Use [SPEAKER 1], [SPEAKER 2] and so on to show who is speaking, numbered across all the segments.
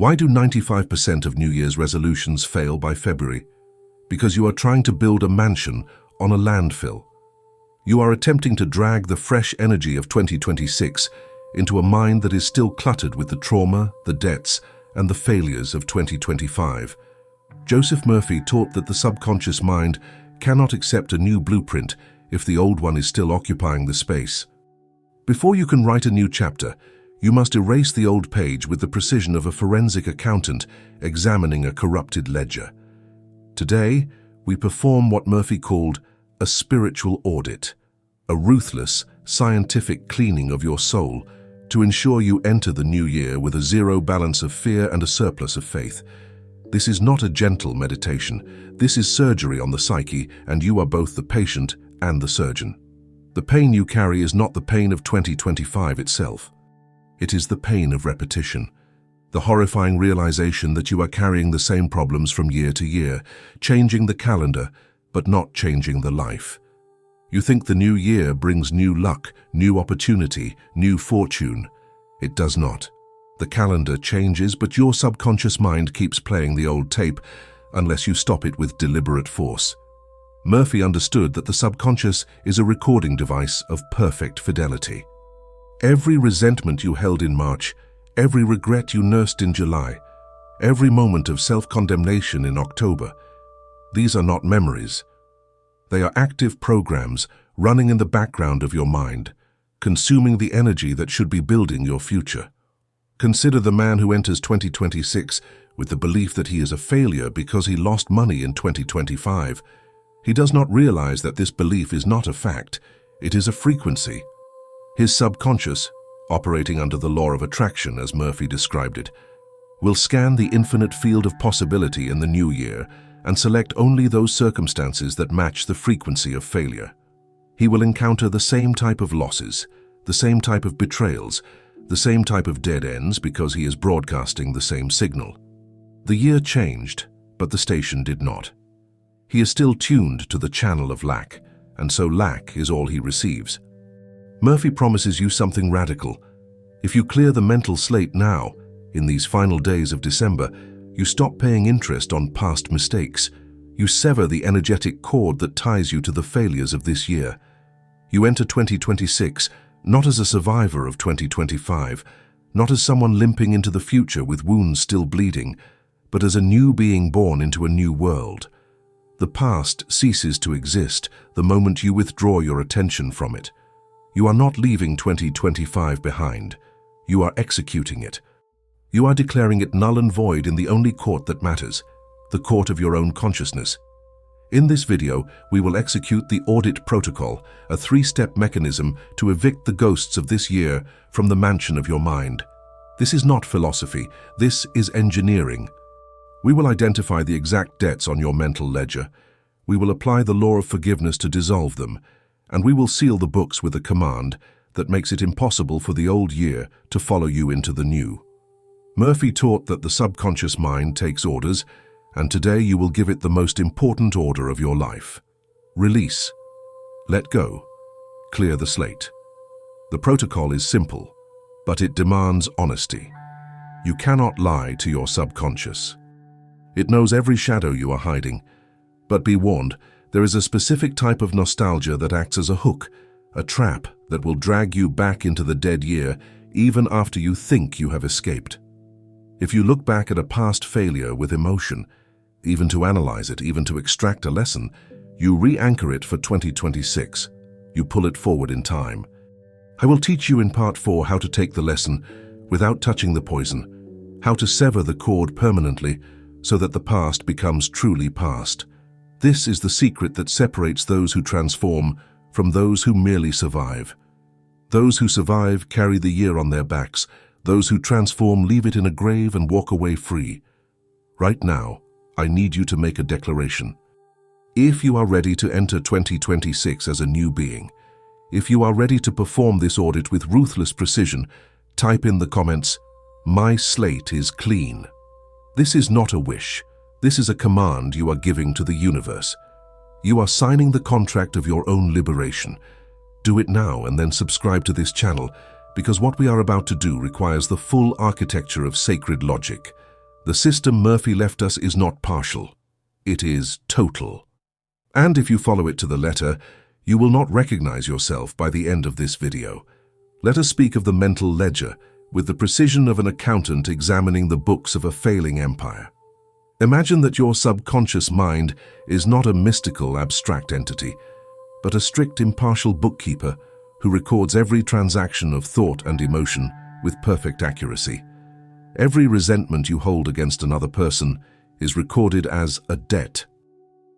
[SPEAKER 1] Why do 95% of New Year's resolutions fail by February? Because you are trying to build a mansion on a landfill. You are attempting to drag the fresh energy of 2026 into a mind that is still cluttered with the trauma, the debts, and the failures of 2025. Joseph Murphy taught that the subconscious mind cannot accept a new blueprint if the old one is still occupying the space. Before you can write a new chapter, you must erase the old page with the precision of a forensic accountant examining a corrupted ledger. Today, we perform what Murphy called a spiritual audit, a ruthless, scientific cleaning of your soul to ensure you enter the new year with a zero balance of fear and a surplus of faith. This is not a gentle meditation. This is surgery on the psyche, and you are both the patient and the surgeon. The pain you carry is not the pain of 2025 itself. It is the pain of repetition, the horrifying realization that you are carrying the same problems from year to year, changing the calendar, but not changing the life. You think the new year brings new luck, new opportunity, new fortune. It does not. The calendar changes, but your subconscious mind keeps playing the old tape unless you stop it with deliberate force. Murphy understood that the subconscious is a recording device of perfect fidelity. Every resentment you held in March, every regret you nursed in July, every moment of self-condemnation in October, these are not memories. They are active programs running in the background of your mind, consuming the energy that should be building your future. Consider the man who enters 2026 with the belief that he is a failure because he lost money in 2025. He does not realize that this belief is not a fact, it is a frequency. His subconscious, operating under the law of attraction as Murphy described it, will scan the infinite field of possibility in the new year and select only those circumstances that match the frequency of failure. He will encounter the same type of losses, the same type of betrayals, the same type of dead ends because he is broadcasting the same signal. The year changed, but the station did not. He is still tuned to the channel of lack, and so lack is all he receives. Murphy promises you something radical. If you clear the mental slate now, in these final days of December, you stop paying interest on past mistakes. You sever the energetic cord that ties you to the failures of this year. You enter 2026 not as a survivor of 2025, not as someone limping into the future with wounds still bleeding, but as a new being born into a new world. The past ceases to exist the moment you withdraw your attention from it. You are not leaving 2025 behind. You are executing it. You are declaring it null and void in the only court that matters, the court of your own consciousness. In this video, we will execute the Audit Protocol, a three-step mechanism to evict the ghosts of this year from the mansion of your mind. This is not philosophy, this is engineering. We will identify the exact debts on your mental ledger. We will apply the law of forgiveness to dissolve them, and we will seal the books with a command that makes it impossible for the old year to follow you into the new. Murphy taught that the subconscious mind takes orders, and today you will give it the most important order of your life. Release. Let go. Clear the slate. The protocol is simple, but it demands honesty. You cannot lie to your subconscious. It knows every shadow you are hiding, but be warned, there is a specific type of nostalgia that acts as a hook, a trap that will drag you back into the dead year even after you think you have escaped. If you look back at a past failure with emotion, even to analyze it, even to extract a lesson, you re-anchor it for 2026. You pull it forward in time. I will teach you in part 4 how to take the lesson without touching the poison, how to sever the cord permanently so that the past becomes truly past. This is the secret that separates those who transform from those who merely survive. Those who survive carry the year on their backs. Those who transform leave it in a grave and walk away free. Right now, I need you to make a declaration. If you are ready to enter 2026 as a new being, if you are ready to perform this audit with ruthless precision, type in the comments, "My slate is clean." This is not a wish. This is a command you are giving to the universe. You are signing the contract of your own liberation. Do it now and then subscribe to this channel, because what we are about to do requires the full architecture of sacred logic. The system Murphy left us is not partial. It is total. And if you follow it to the letter, you will not recognize yourself by the end of this video. Let us speak of the mental ledger with the precision of an accountant examining the books of a failing empire. Imagine that your subconscious mind is not a mystical, abstract entity, but a strict, impartial bookkeeper who records every transaction of thought and emotion with perfect accuracy. Every resentment you hold against another person is recorded as a debt.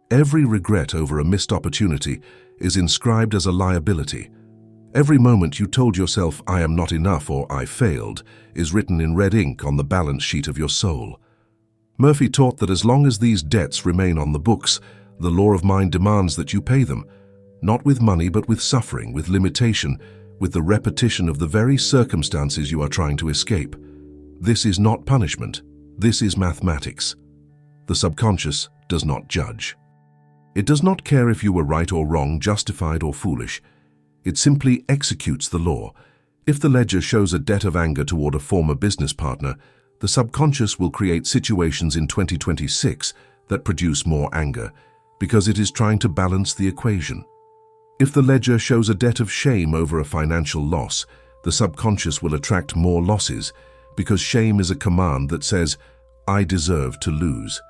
[SPEAKER 1] Every regret over a missed opportunity is inscribed as a liability. Every moment you told yourself, "I am not enough" or "I failed," is written in red ink on the balance sheet of your soul. Murphy taught that as long as these debts remain on the books, the law of mind demands that you pay them, not with money but with suffering, with limitation, with the repetition of the very circumstances you are trying to escape. This is not punishment. This is mathematics. The subconscious does not judge. It does not care if you were right or wrong, justified or foolish. It simply executes the law. If the ledger shows a debt of anger toward a former business partner, the subconscious will create situations in 2026 that produce more anger, because it is trying to balance the equation. If the ledger shows a debt of shame over a financial loss, the subconscious will attract more losses, because shame is a command that says, "I deserve to lose."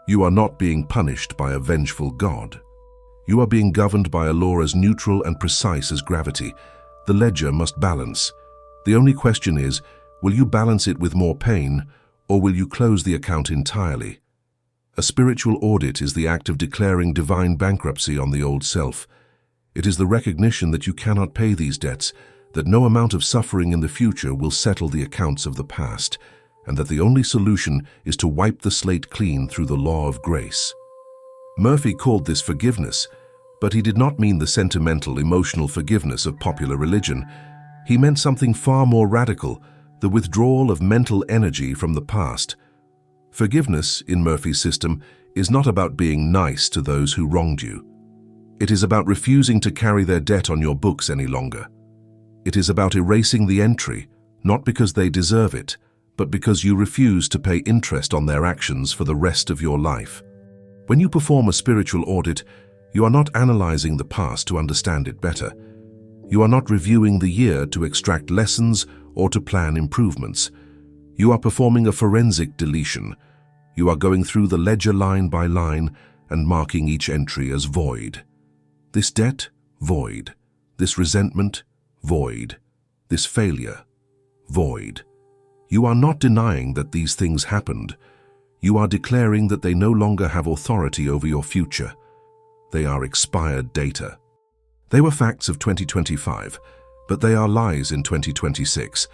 [SPEAKER 1] You are not being punished by a vengeful God. You are being governed by a law as neutral and precise as gravity. The ledger must balance. The only question is, will you balance it with more pain, or will you close the account entirely? A spiritual audit is the act of declaring divine bankruptcy on the old self. It is the recognition that you cannot pay these debts, that no amount of suffering in the future will settle the accounts of the past, and that the only solution is to wipe the slate clean through the law of grace. Murphy called this forgiveness, but he did not mean the sentimental, emotional forgiveness of popular religion. He meant something far more radical, the withdrawal of mental energy from the past. Forgiveness, in Murphy's system, is not about being nice to those who wronged you. It is about refusing to carry their debt on your books any longer. It is about erasing the entry, not because they deserve it, but because you refuse to pay interest on their actions for the rest of your life. When you perform a spiritual audit, you are not analyzing the past to understand it better. You are not reviewing the year to extract lessons or to plan improvements. You are performing a forensic deletion. You are going through the ledger line by line and marking each entry as void. This debt, void. This resentment, void. This failure, void. You are not denying that these things happened. You are declaring that they no longer have authority over your future. They are expired data. They were facts of 2025, but they are lies in 2026.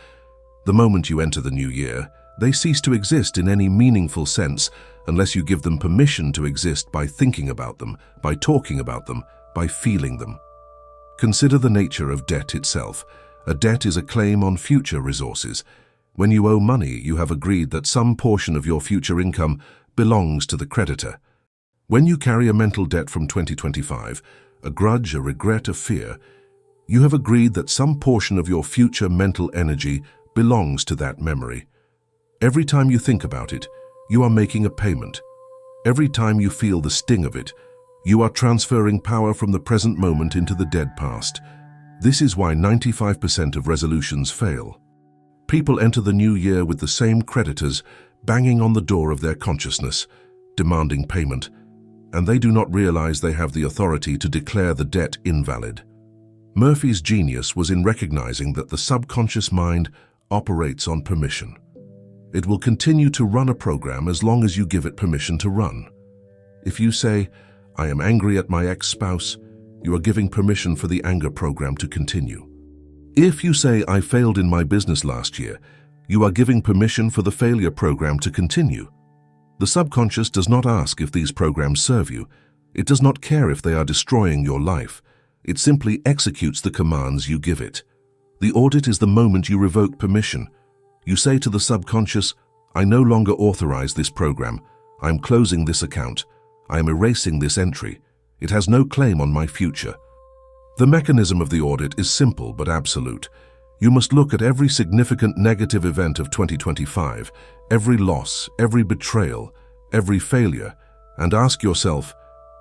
[SPEAKER 1] The moment you enter the new year, they cease to exist in any meaningful sense unless you give them permission to exist by thinking about them, by talking about them, by feeling them. Consider the nature of debt itself. A debt is a claim on future resources. When you owe money, you have agreed that some portion of your future income belongs to the creditor. When you carry a mental debt from 2025, a grudge, a regret, a fear, you have agreed that some portion of your future mental energy belongs to that memory. Every time you think about it, you are making a payment. Every time you feel the sting of it, you are transferring power from the present moment into the dead past. This is why 95% of resolutions fail. People enter the new year with the same creditors banging on the door of their consciousness, demanding payment, and they do not realize they have the authority to declare the debt invalid. Murphy's genius was in recognizing that the subconscious mind operates on permission. It will continue to run a program as long as you give it permission to run. If you say, "I am angry at my ex-spouse," you are giving permission for the anger program to continue. If you say, "I failed in my business last year," you are giving permission for the failure program to continue. The subconscious does not ask if these programs serve you. It does not care if they are destroying your life. It simply executes the commands you give it. The audit is the moment you revoke permission. You say to the subconscious, "I no longer authorize this program. I am closing this account. I am erasing this entry. It has no claim on my future." The mechanism of the audit is simple but absolute. You must look at every significant negative event of 2025, every loss, every betrayal, every failure, and ask yourself,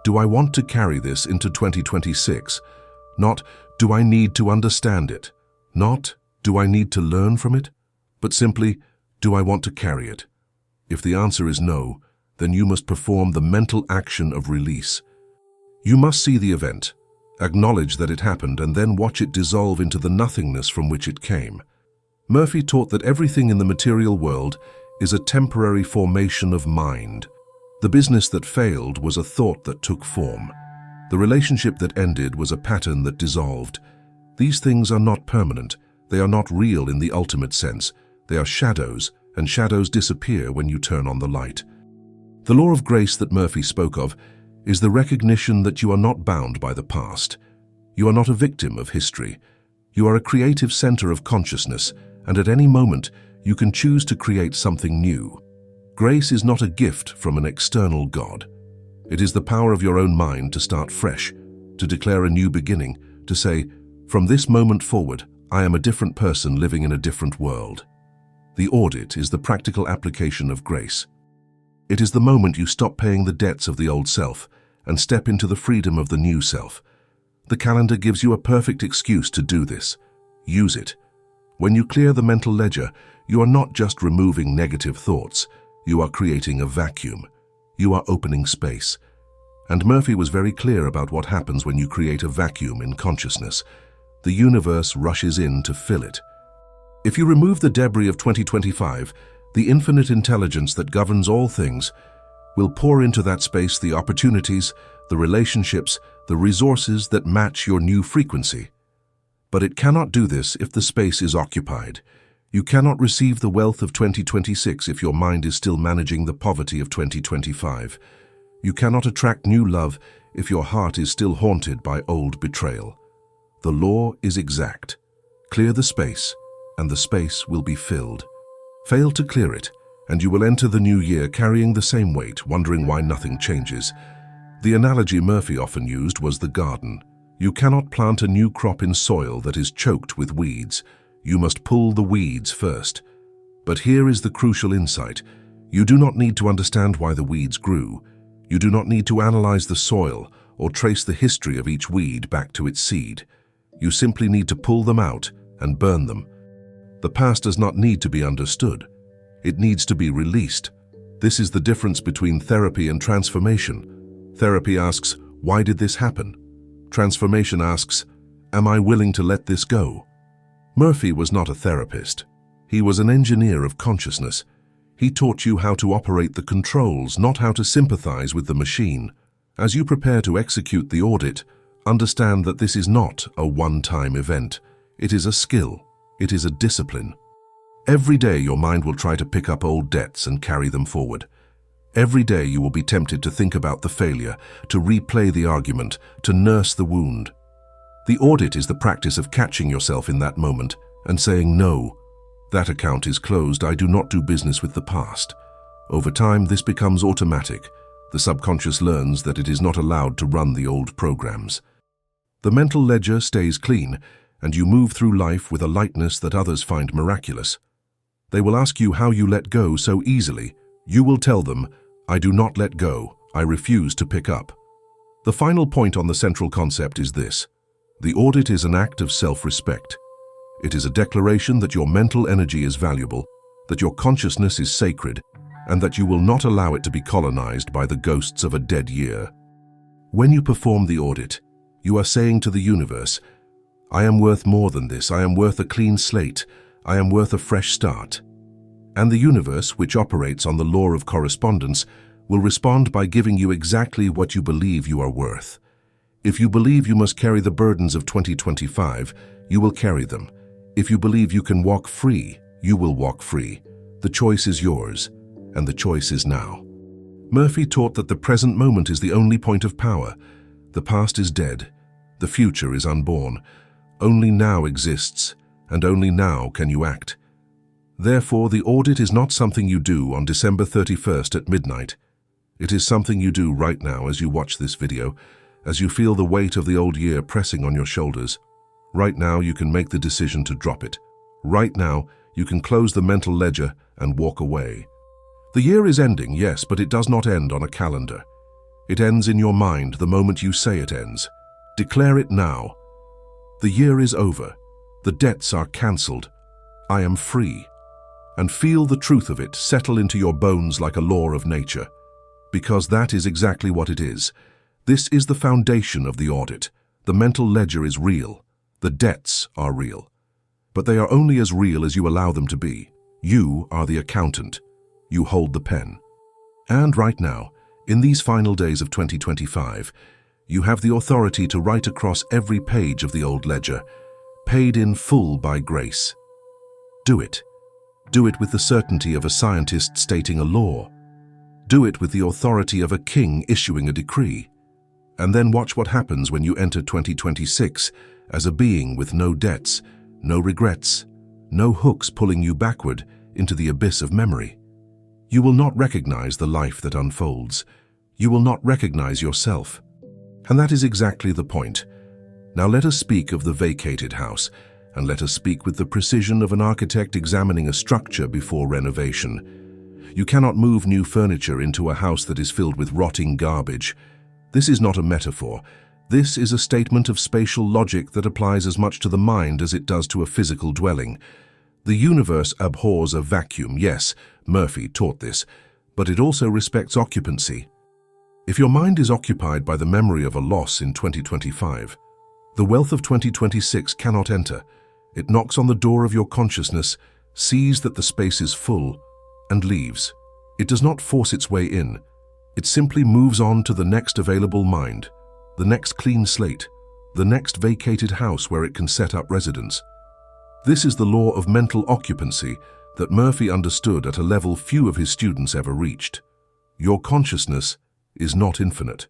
[SPEAKER 1] do I want to carry this into 2026? Not, do I need to understand it? Not, do I need to learn from it? But simply, do I want to carry it? If the answer is no, then you must perform the mental action of release. You must see the event, acknowledge that it happened, and then watch it dissolve into the nothingness from which it came. Murphy taught that everything in the material world is a temporary formation of mind. The business that failed was a thought that took form. The relationship that ended was a pattern that dissolved. These things are not permanent. They are not real in the ultimate sense. They are shadows, and shadows disappear when you turn on the light. The law of grace that Murphy spoke of is the recognition that you are not bound by the past. You are not a victim of history. You are a creative center of consciousness, and at any moment, you can choose to create something new. Grace is not a gift from an external God. It is the power of your own mind to start fresh, to declare a new beginning, to say, from this moment forward, I am a different person living in a different world. The audit is the practical application of grace. It is the moment you stop paying the debts of the old self and step into the freedom of the new self. The calendar gives you a perfect excuse to do this. Use it. When you clear the mental ledger, you are not just removing negative thoughts. You are creating a vacuum. You are opening space. And Murphy was very clear about what happens when you create a vacuum in consciousness. The universe rushes in to fill it. If you remove the debris of 2025, the infinite intelligence that governs all things will pour into that space the opportunities, the relationships, the resources that match your new frequency. But it cannot do this if the space is occupied. You cannot receive the wealth of 2026 if your mind is still managing the poverty of 2025. You cannot attract new love if your heart is still haunted by old betrayal. The law is exact. Clear the space, and the space will be filled. Fail to clear it, and you will enter the new year carrying the same weight, wondering why nothing changes. The analogy Murphy often used was the garden. You cannot plant a new crop in soil that is choked with weeds. You must pull the weeds first. But here is the crucial insight. You do not need to understand why the weeds grew. You do not need to analyze the soil or trace the history of each weed back to its seed. You simply need to pull them out and burn them. The past does not need to be understood. It needs to be released. This is the difference between therapy and transformation. Therapy asks, why did this happen? Transformation asks, am I willing to let this go? Murphy was not a therapist. He was an engineer of consciousness. He taught you how to operate the controls, not how to sympathize with the machine. As you prepare to execute the audit, understand that this is not a one-time event. It is a skill. It is a discipline. Every day your mind will try to pick up old debts and carry them forward. Every day you will be tempted to think about the failure, to replay the argument, to nurse the wound. The audit is the practice of catching yourself in that moment and saying, no, that account is closed. I do not do business with the past. Over time, this becomes automatic. The subconscious learns that it is not allowed to run the old programs. The mental ledger stays clean, and you move through life with a lightness that others find miraculous. They will ask you how you let go so easily. You will tell them, I do not let go, I refuse to pick up. The final point on the central concept is this. The audit is an act of self-respect. It is a declaration that your mental energy is valuable, that your consciousness is sacred, and that you will not allow it to be colonized by the ghosts of a dead year. When you perform the audit, you are saying to the universe, I am worth more than this. I am worth a clean slate. I am worth a fresh start. And the universe, which operates on the law of correspondence, will respond by giving you exactly what you believe you are worth. If you believe you must carry the burdens of 2025, you will carry them. If you believe you can walk free, you will walk free. The choice is yours, and the choice is now. Murphy taught that the present moment is the only point of power. The past is dead. The future is unborn. Only now exists, and only now can you act. Therefore, the audit is not something you do on December 31st at midnight. It is something you do right now as you watch this video, as you feel the weight of the old year pressing on your shoulders. Right now, you can make the decision to drop it, Right now, you can close the mental ledger and walk away. The year is ending, yes, but it does not end on a calendar. It ends in your mind the moment you say it ends. Declare it now. The year is over. The debts are cancelled. I am free. And feel the truth of it settle into your bones like a law of nature. Because that is exactly what it is. This is the foundation of the audit. The mental ledger is real. The debts are real. But they are only as real as you allow them to be. You are the accountant. You hold the pen. And right now, in these final days of 2025, you have the authority to write across every page of the old ledger, paid in full by grace. Do it. Do it with the certainty of a scientist stating a law. Do it with the authority of a king issuing a decree. And then watch what happens when you enter 2026 as a being with no debts, no regrets, no hooks pulling you backward into the abyss of memory. You will not recognize the life that unfolds. You will not recognize yourself. And that is exactly the point. Now let us speak of the vacated house, and let us speak with the precision of an architect examining a structure before renovation. You cannot move new furniture into a house that is filled with rotting garbage. This is not a metaphor. This is a statement of spatial logic that applies as much to the mind as it does to a physical dwelling. The universe abhors a vacuum, yes, Murphy taught this, but it also respects occupancy. If your mind is occupied by the memory of a loss in 2025, the wealth of 2026 cannot enter. It knocks on the door of your consciousness, sees that the space is full, and leaves. It does not force its way in. It simply moves on to the next available mind, the next clean slate, the next vacated house where it can set up residence. This is the law of mental occupancy that Murphy understood at a level few of his students ever reached. Your consciousness is not infinite.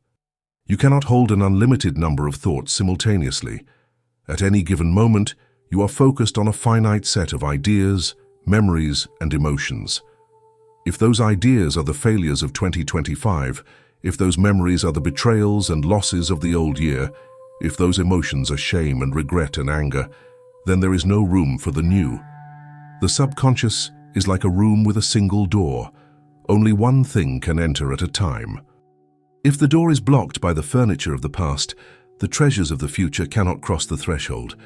[SPEAKER 1] You cannot hold an unlimited number of thoughts simultaneously. At any given moment, you are focused on a finite set of ideas, memories, and emotions. If those ideas are the failures of 2025, if those memories are the betrayals and losses of the old year, if those emotions are shame and regret and anger, then there is no room for the new. The subconscious is like a room with a single door. Only one thing can enter at a time. If the door is blocked by the furniture of the past, the treasures of the future cannot cross the threshold.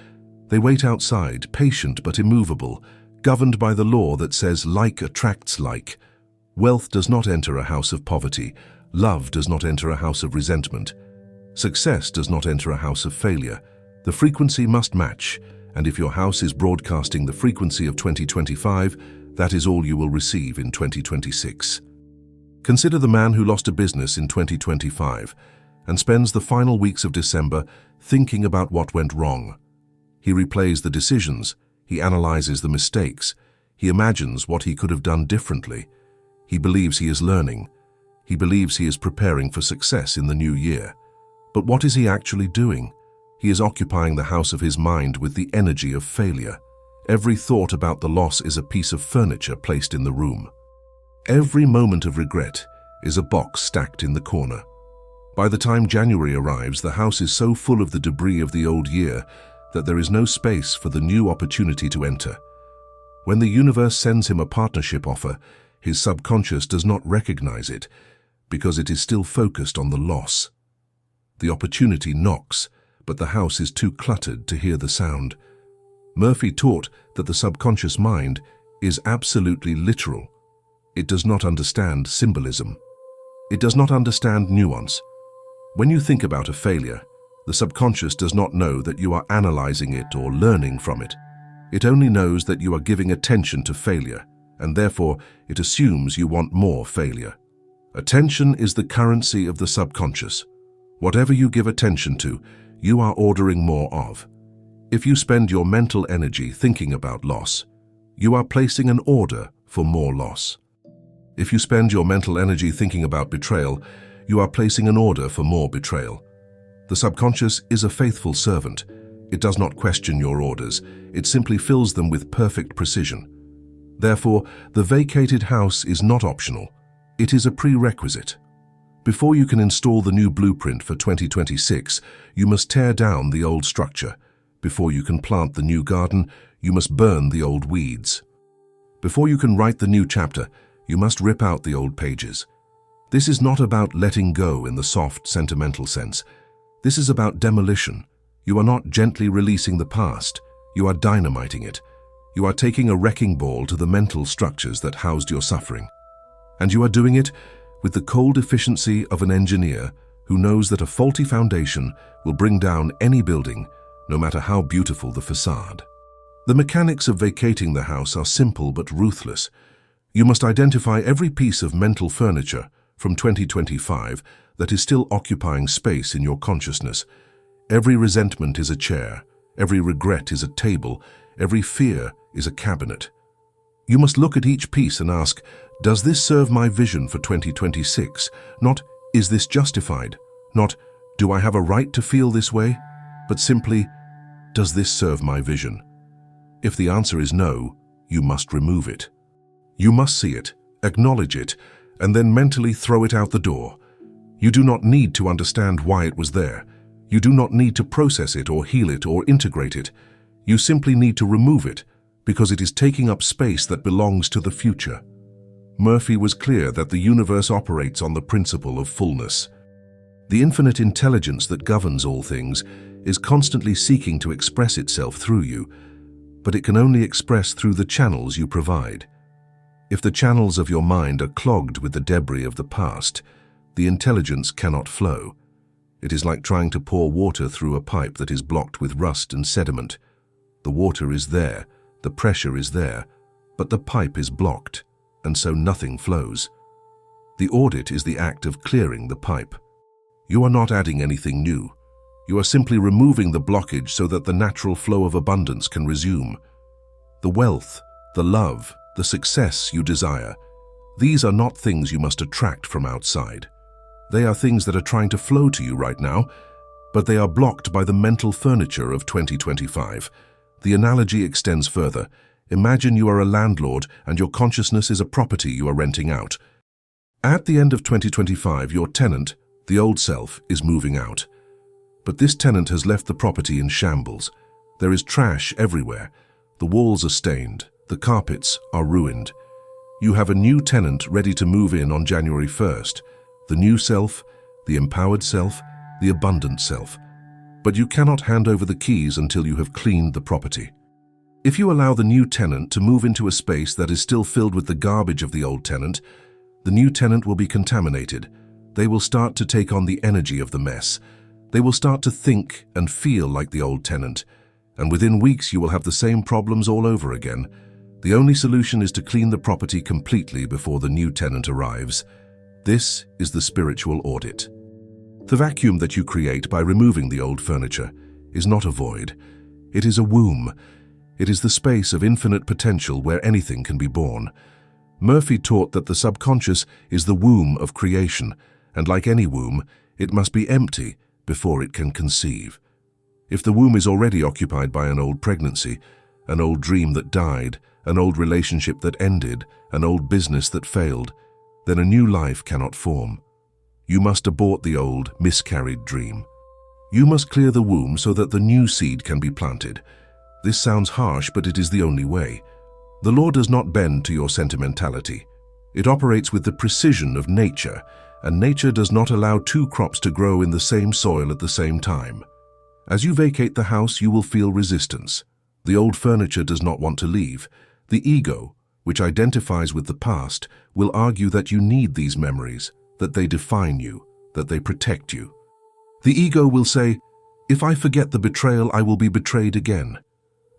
[SPEAKER 1] They wait outside, patient but immovable, governed by the law that says like attracts like. Wealth does not enter a house of poverty. Love does not enter a house of resentment. Success does not enter a house of failure. The frequency must match, and if your house is broadcasting the frequency of 2025, that is all you will receive in 2026. Consider the man who lost a business in 2025 and spends the final weeks of December thinking about what went wrong. He replays the decisions, he analyzes the mistakes, he imagines what he could have done differently. He believes he is learning. He believes he is preparing for success in the new year. But what is he actually doing? He is occupying the house of his mind with the energy of failure. Every thought about the loss is a piece of furniture placed in the room. Every moment of regret is a box stacked in the corner. By the time January arrives, the house is so full of the debris of the old year that there is no space for the new opportunity to enter. When the universe sends him a partnership offer, his subconscious does not recognize it because it is still focused on the loss. The opportunity knocks, but the house is too cluttered to hear the sound. Murphy taught that the subconscious mind is absolutely literal. It does not understand symbolism. It does not understand nuance. When you think about a failure, the subconscious does not know that you are analyzing it or learning from it. It only knows that you are giving attention to failure, and therefore it assumes you want more failure. Attention is the currency of the subconscious. Whatever you give attention to, you are ordering more of. If you spend your mental energy thinking about loss, you are placing an order for more loss. If you spend your mental energy thinking about betrayal, you are placing an order for more betrayal. The subconscious is a faithful servant. It does not question your orders. It simply fills them with perfect precision. Therefore, the vacated house is not optional. It is a prerequisite. Before you can install the new blueprint for 2026, you must tear down the old structure. Before you can plant the new garden, you must burn the old weeds. Before you can write the new chapter, you must rip out the old pages. This is not about letting go in the soft, sentimental sense. This is about demolition. You are not gently releasing the past. You are dynamiting it. You are taking a wrecking ball to the mental structures that housed your suffering. And you are doing it with the cold efficiency of an engineer who knows that a faulty foundation will bring down any building, no matter how beautiful the facade. The mechanics of vacating the house are simple but ruthless. You must identify every piece of mental furniture from 2025 that is still occupying space in your consciousness. Every resentment is a chair, every regret is a table, every fear is a cabinet. You must look at each piece and ask, does this serve my vision for 2026? Not, is this justified? Not, do I have a right to feel this way? But simply, does this serve my vision? If the answer is no, you must remove it. You must see it, acknowledge it, and then mentally throw it out the door. You do not need to understand why it was there. You do not need to process it or heal it or integrate it. You simply need to remove it because it is taking up space that belongs to the future. Murphy was clear that the universe operates on the principle of fullness. The infinite intelligence that governs all things is constantly seeking to express itself through you, but it can only express through the channels you provide. If the channels of your mind are clogged with the debris of the past, the intelligence cannot flow. It is like trying to pour water through a pipe that is blocked with rust and sediment. The water is there, the pressure is there, but the pipe is blocked, and so nothing flows. The audit is the act of clearing the pipe. You are not adding anything new. You are simply removing the blockage so that the natural flow of abundance can resume. The wealth, the love, the success you desire, these are not things you must attract from outside. They are things that are trying to flow to you right now, but they are blocked by the mental furniture of 2025. The analogy extends further. Imagine you are a landlord and your consciousness is a property you are renting out. At the end of 2025, your tenant, the old self, is moving out. But this tenant has left the property in shambles. There is trash everywhere. The walls are stained. The carpets are ruined. You have a new tenant ready to move in on January 1st. The new self, the empowered self, the abundant self. But you cannot hand over the keys until you have cleaned the property. If you allow the new tenant to move into a space that is still filled with the garbage of the old tenant, the new tenant will be contaminated. They will start to take on the energy of the mess. They will start to think and feel like the old tenant. And within weeks you will have the same problems all over again. The only solution is to clean the property completely before the new tenant arrives. This is the spiritual audit. The vacuum that you create by removing the old furniture is not a void. It is a womb. It is the space of infinite potential where anything can be born. Murphy taught that the subconscious is the womb of creation, and like any womb, it must be empty before it can conceive. If the womb is already occupied by an old pregnancy, an old dream that died, an old relationship that ended, an old business that failed, then a new life cannot form. You must abort the old, miscarried dream. You must clear the womb so that the new seed can be planted. This sounds harsh, but it is the only way. The law does not bend to your sentimentality. It operates with the precision of nature, and nature does not allow two crops to grow in the same soil at the same time. As you vacate the house, you will feel resistance. The old furniture does not want to leave. The ego, which identifies with the past, will argue that you need these memories, that they define you, that they protect you. The ego will say, if I forget the betrayal, I will be betrayed again.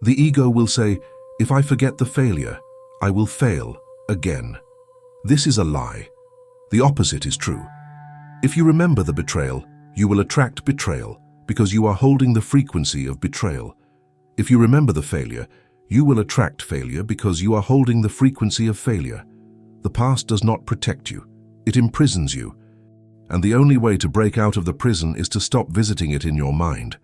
[SPEAKER 1] The ego will say, if I forget the failure, I will fail again. This is a lie. The opposite is true. If you remember the betrayal, you will attract betrayal because you are holding the frequency of betrayal. If you remember the failure, you will attract failure because you are holding the frequency of failure. The past does not protect you. It imprisons you. And the only way to break out of the prison is to stop visiting it in your mind.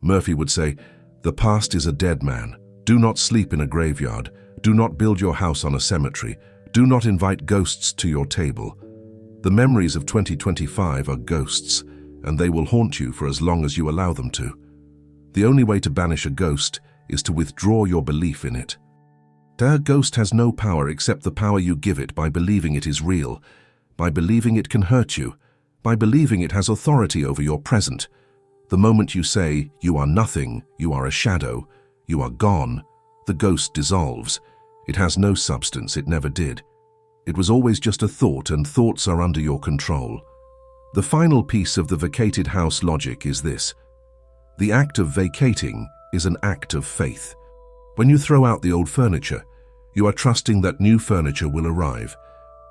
[SPEAKER 1] Murphy would say, the past is a dead man. Do not sleep in a graveyard. Do not build your house on a cemetery. Do not invite ghosts to your table. The memories of 2025 are ghosts, and they will haunt you for as long as you allow them to. The only way to banish a ghost is to withdraw your belief in it. A ghost has no power except the power you give it by believing it is real, by believing it can hurt you, by believing it has authority over your present. The moment you say, "You are nothing, you are a shadow, you are gone," the ghost dissolves. It has no substance, it never did. It was always just a thought, and thoughts are under your control. The final piece of the vacated house logic is this. The act of vacating is an act of faith. When you throw out the old furniture, you are trusting that new furniture will arrive.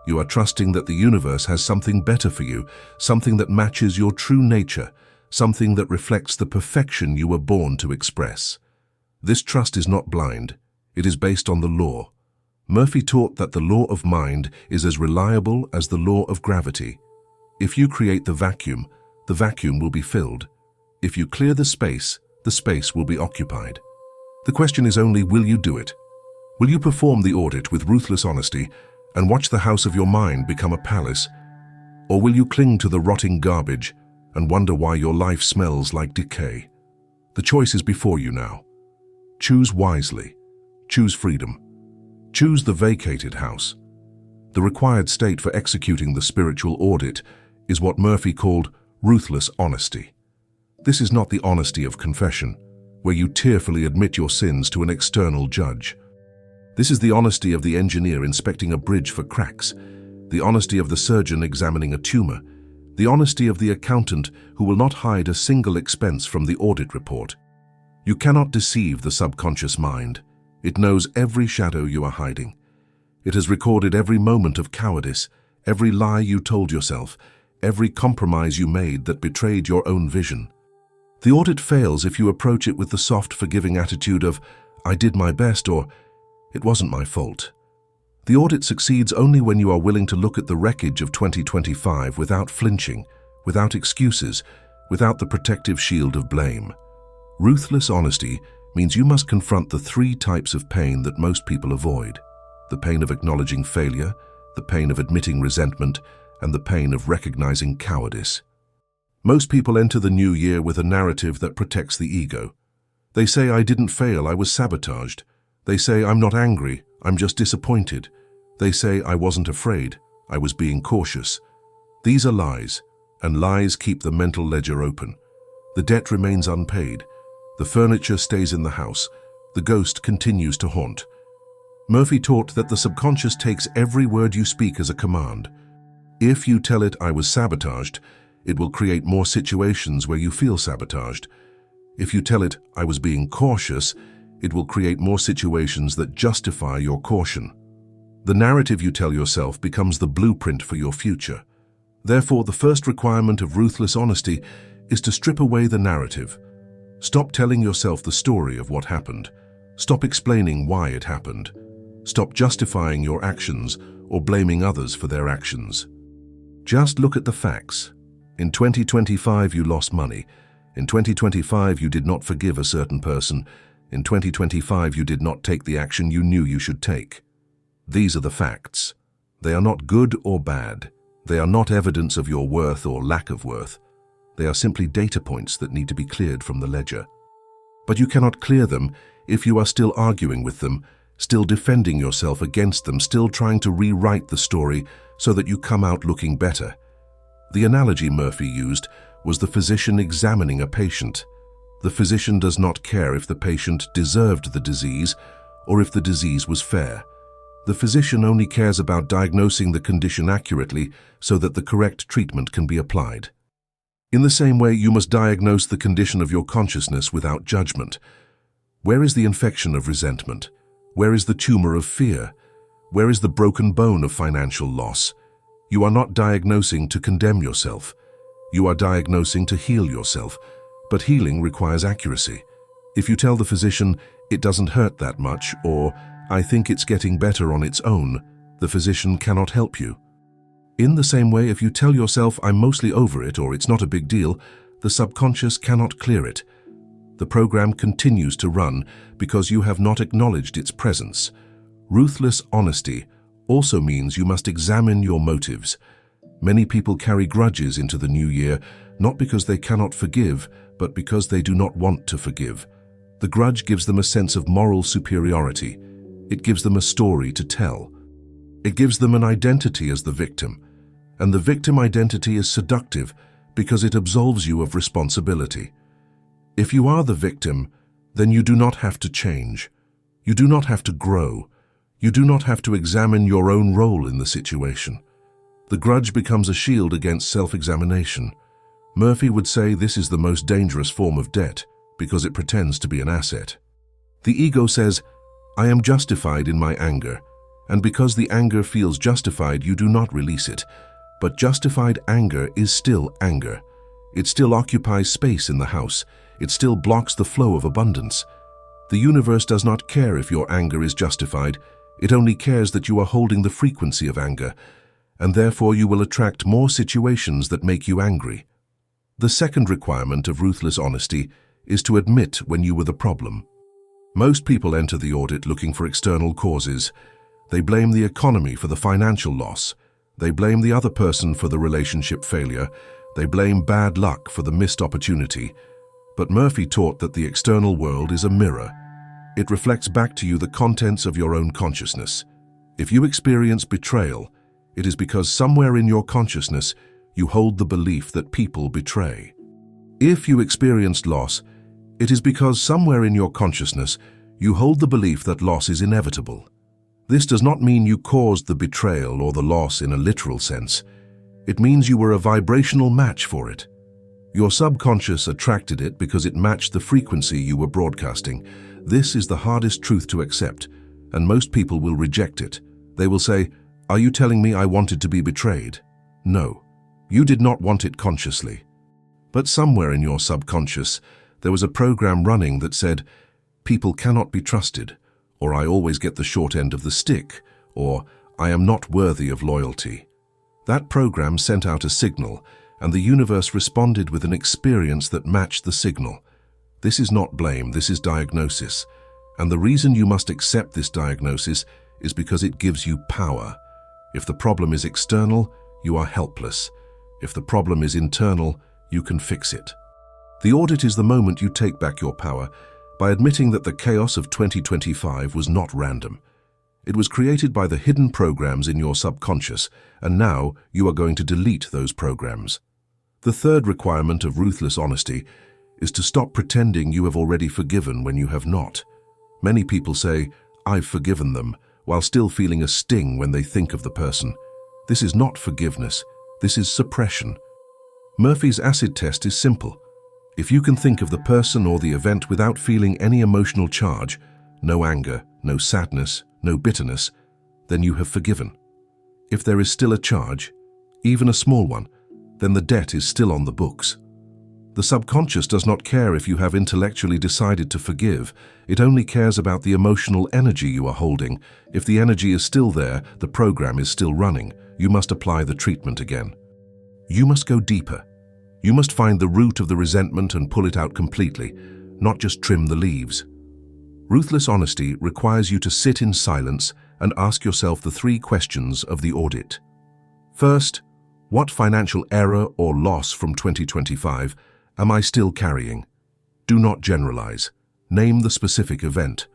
[SPEAKER 1] You are trusting that the universe has something better for you, something that matches your true nature, something that reflects the perfection you were born to express. This trust is not blind. It is based on the law. Murphy taught that the law of mind is as reliable as the law of gravity. If you create the vacuum will be filled. If you clear the space will be occupied. The question is only, will you do it? Will you perform the audit with ruthless honesty and watch the house of your mind become a palace? Or will you cling to the rotting garbage and wonder why your life smells like decay? The choice is before you now. Choose wisely. Choose freedom. Choose the vacated house. The required state for executing the spiritual audit is what Murphy called ruthless honesty. This is not the honesty of confession, where you tearfully admit your sins to an external judge. This is the honesty of the engineer inspecting a bridge for cracks, the honesty of the surgeon examining a tumor, the honesty of the accountant who will not hide a single expense from the audit report. You cannot deceive the subconscious mind. It knows every shadow you are hiding. It has recorded every moment of cowardice, every lie you told yourself, every compromise you made that betrayed your own vision. The audit fails if you approach it with the soft, forgiving attitude of, "I did my best," or "It wasn't my fault." The audit succeeds only when you are willing to look at the wreckage of 2025 without flinching, without excuses, without the protective shield of blame. Ruthless honesty means you must confront the three types of pain that most people avoid: the pain of acknowledging failure, the pain of admitting resentment, and the pain of recognizing cowardice. Most people enter the new year with a narrative that protects the ego. They say, "I didn't fail, I was sabotaged." They say, "I'm not angry, I'm just disappointed." They say, "I wasn't afraid, I was being cautious." These are lies, and lies keep the mental ledger open. The debt remains unpaid. The furniture stays in the house. The ghost continues to haunt. Murphy taught that the subconscious takes every word you speak as a command. If you tell it, "I was sabotaged," it will create more situations where you feel sabotaged. If you tell it, "I was being cautious," it will create more situations that justify your caution. The narrative you tell yourself becomes the blueprint for your future. Therefore, the first requirement of ruthless honesty is to strip away the narrative. Stop telling yourself the story of what happened. Stop explaining why it happened. Stop justifying your actions or blaming others for their actions. Just look at the facts. In 2025, you lost money. In 2025, you did not forgive a certain person. In 2025, you did not take the action you knew you should take. These are the facts. They are not good or bad. They are not evidence of your worth or lack of worth. They are simply data points that need to be cleared from the ledger. But you cannot clear them if you are still arguing with them, still defending yourself against them, still trying to rewrite the story so that you come out looking better. The analogy Murphy used was the physician examining a patient. The physician does not care if the patient deserved the disease or if the disease was fair. The physician only cares about diagnosing the condition accurately so that the correct treatment can be applied. In the same way, you must diagnose the condition of your consciousness without judgment. Where is the infection of resentment? Where is the tumor of fear? Where is the broken bone of financial loss? You are not diagnosing to condemn yourself. You are diagnosing to heal yourself. But healing requires accuracy. If you tell the physician, "It doesn't hurt that much," or "I think it's getting better on its own," the physician cannot help you. In the same way, if you tell yourself, "I'm mostly over it," or "It's not a big deal," the subconscious cannot clear it. The program continues to run because you have not acknowledged its presence. Ruthless honesty also means you must examine your motives. Many people carry grudges into the new year, not because they cannot forgive, but because they do not want to forgive. The grudge gives them a sense of moral superiority. It gives them a story to tell. It gives them an identity as the victim. And the victim identity is seductive because it absolves you of responsibility. If you are the victim, then you do not have to change. You do not have to grow. You do not have to examine your own role in the situation. The grudge becomes a shield against self-examination. Murphy would say this is the most dangerous form of debt because it pretends to be an asset. The ego says, I am justified in my anger, and because the anger feels justified, you do not release it. But justified anger is still anger. It still occupies space in the house. It still blocks the flow of abundance. The universe does not care if your anger is justified. It only cares that you are holding the frequency of anger, and therefore you will attract more situations that make you angry. The second requirement of ruthless honesty is to admit when you were the problem. Most people enter the audit looking for external causes. They blame the economy for the financial loss. They blame the other person for the relationship failure. They blame bad luck for the missed opportunity. But Murphy taught that the external world is a mirror. It reflects back to you the contents of your own consciousness. If you experience betrayal, it is because somewhere in your consciousness you hold the belief that people betray. If you experienced loss, it is because somewhere in your consciousness you hold the belief that loss is inevitable. This does not mean you caused the betrayal or the loss in a literal sense. It means you were a vibrational match for it. Your subconscious attracted it because it matched the frequency you were broadcasting. This is the hardest truth to accept, and most people will reject it. They will say, "Are you telling me I wanted to be betrayed?" No, you did not want it consciously. But somewhere in your subconscious, there was a program running that said, "People cannot be trusted," or "I always get the short end of the stick," or "I am not worthy of loyalty." That program sent out a signal, and the universe responded with an experience that matched the signal. This is not blame, this is diagnosis. And the reason you must accept this diagnosis is because it gives you power. If the problem is external, you are helpless. If the problem is internal, you can fix it. The audit is the moment you take back your power by admitting that the chaos of 2025 was not random. It was created by the hidden programs in your subconscious, and now you are going to delete those programs. The third requirement of ruthless honesty is to stop pretending you have already forgiven when you have not. Many people say, "I've forgiven them," while still feeling a sting when they think of the person. This is not forgiveness, this is suppression. Murphy's acid test is simple. If you can think of the person or the event without feeling any emotional charge, no anger, no sadness, no bitterness, then you have forgiven. If there is still a charge, even a small one, then the debt is still on the books. The subconscious does not care if you have intellectually decided to forgive. It only cares about the emotional energy you are holding. If the energy is still there, the program is still running. You must apply the treatment again. You must go deeper. You must find the root of the resentment and pull it out completely, not just trim the leaves. Ruthless honesty requires you to sit in silence and ask yourself the three questions of the audit. First, what financial error or loss from 2025 am I still carrying? Do not generalize. Name the specific event.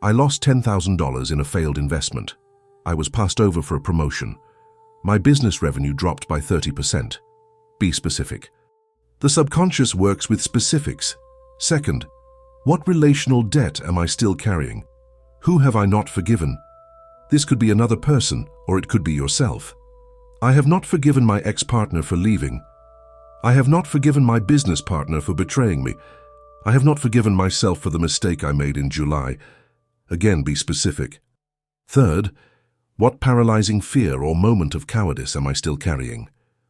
[SPEAKER 1] I lost $10,000 in a failed investment. I was passed over for a promotion. My business revenue dropped by 30%. Be specific. The subconscious works with specifics. Second, what relational debt am I still carrying? Who have I not forgiven? This could be another person, or it could be yourself. I have not forgiven my ex-partner for leaving. I have not forgiven my business partner for betraying me. I have not forgiven myself for the mistake I made in July. Again, be specific. Third, what paralyzing fear or moment of cowardice am I still carrying?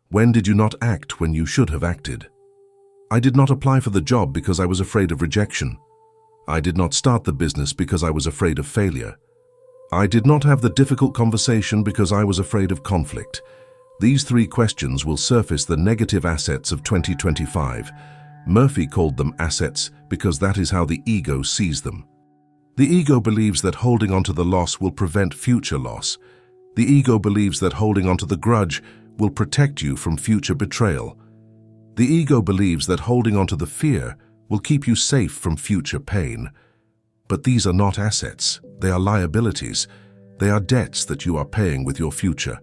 [SPEAKER 1] When did you not act when you should have acted? I did not apply for the job because I was afraid of rejection. I did not start the business because I was afraid of failure. I did not have the difficult conversation because I was afraid of conflict. These three questions will surface the negative assets of 2025. Murphy called them assets because that is how the ego sees them. The ego believes that holding onto the loss will prevent future loss. The ego believes that holding onto the grudge will protect you from future betrayal. The ego believes that holding onto the fear will keep you safe from future pain. But these are not assets, they are liabilities. They are debts that you are paying with your future,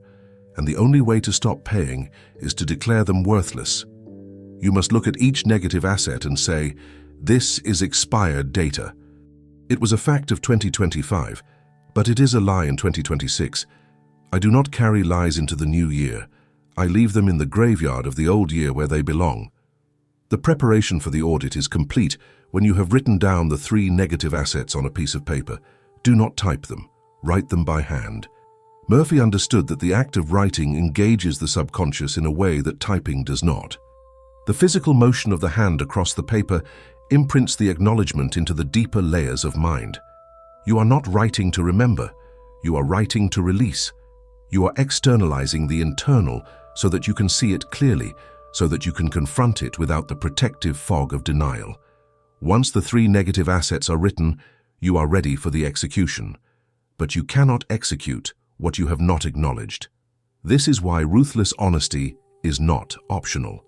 [SPEAKER 1] and the only way to stop paying is to declare them worthless. You must look at each negative asset and say, "This is expired data." It was a fact of 2025, but it is a lie in 2026. I do not carry lies into the new year. I leave them in the graveyard of the old year where they belong. The preparation for the audit is complete when you have written down the 3 negative assets on a piece of paper. Do not type them. Write them by hand. Murphy understood that the act of writing engages the subconscious in a way that typing does not. The physical motion of the hand across the paper imprints the acknowledgement into the deeper layers of mind. You are not writing to remember. You are writing to release. You are externalizing the internal so that you can see it clearly, so that you can confront it without the protective fog of denial. Once the 3 negative assets are written, you are ready for the execution. But you cannot execute what you have not acknowledged. This is why ruthless honesty is not optional.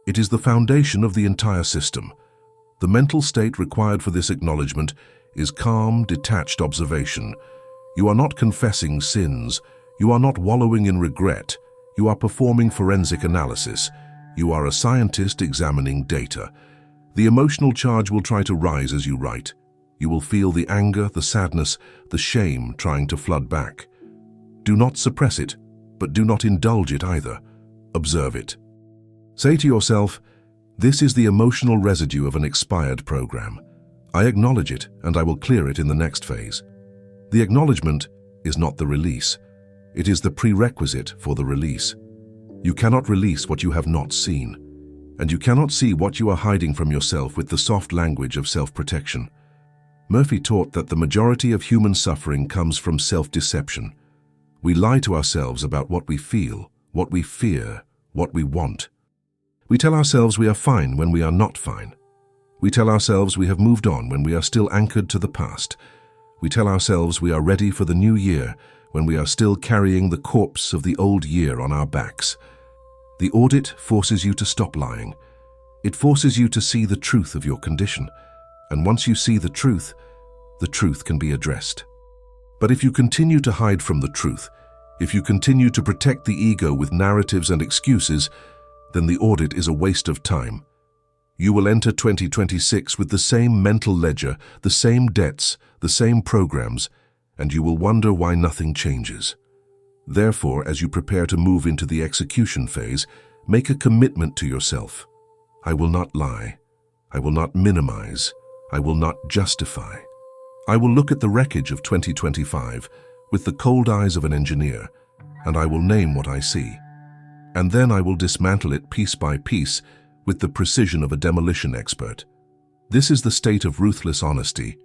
[SPEAKER 1] It is the foundation of the entire system. The mental state required for this acknowledgement is calm, detached observation. You are not confessing sins. You are not wallowing in regret. You are performing forensic analysis. You are a scientist examining data. The emotional charge will try to rise as you write. You will feel the anger, the sadness, the shame trying to flood back. Do not suppress it, but do not indulge it either. Observe it. Say to yourself, "This is the emotional residue of an expired program. I acknowledge it, and I will clear it in the next phase." The acknowledgement is not the release. It is the prerequisite for the release. You cannot release what you have not seen, and you cannot see what you are hiding from yourself with the soft language of self-protection. Murphy taught that the majority of human suffering comes from self-deception. We lie to ourselves about what we feel, what we fear, what we want. We tell ourselves we are fine when we are not fine. We tell ourselves we have moved on when we are still anchored to the past. We tell ourselves we are ready for the new year when we are still carrying the corpse of the old year on our backs. The audit forces you to stop lying. It forces you to see the truth of your condition. And once you see the truth can be addressed. But if you continue to hide from the truth, if you continue to protect the ego with narratives and excuses, then the audit is a waste of time. You will enter 2026 with the same mental ledger, the same debts, the same programs, and you will wonder why nothing changes. Therefore, as you prepare to move into the execution phase, make a commitment to yourself. I will not lie. I will not minimize. I will not justify. I will look at the wreckage of 2025 with the cold eyes of an engineer, and I will name what I see. And then I will dismantle it piece by piece with the precision of a demolition expert. This is the state of ruthless honesty.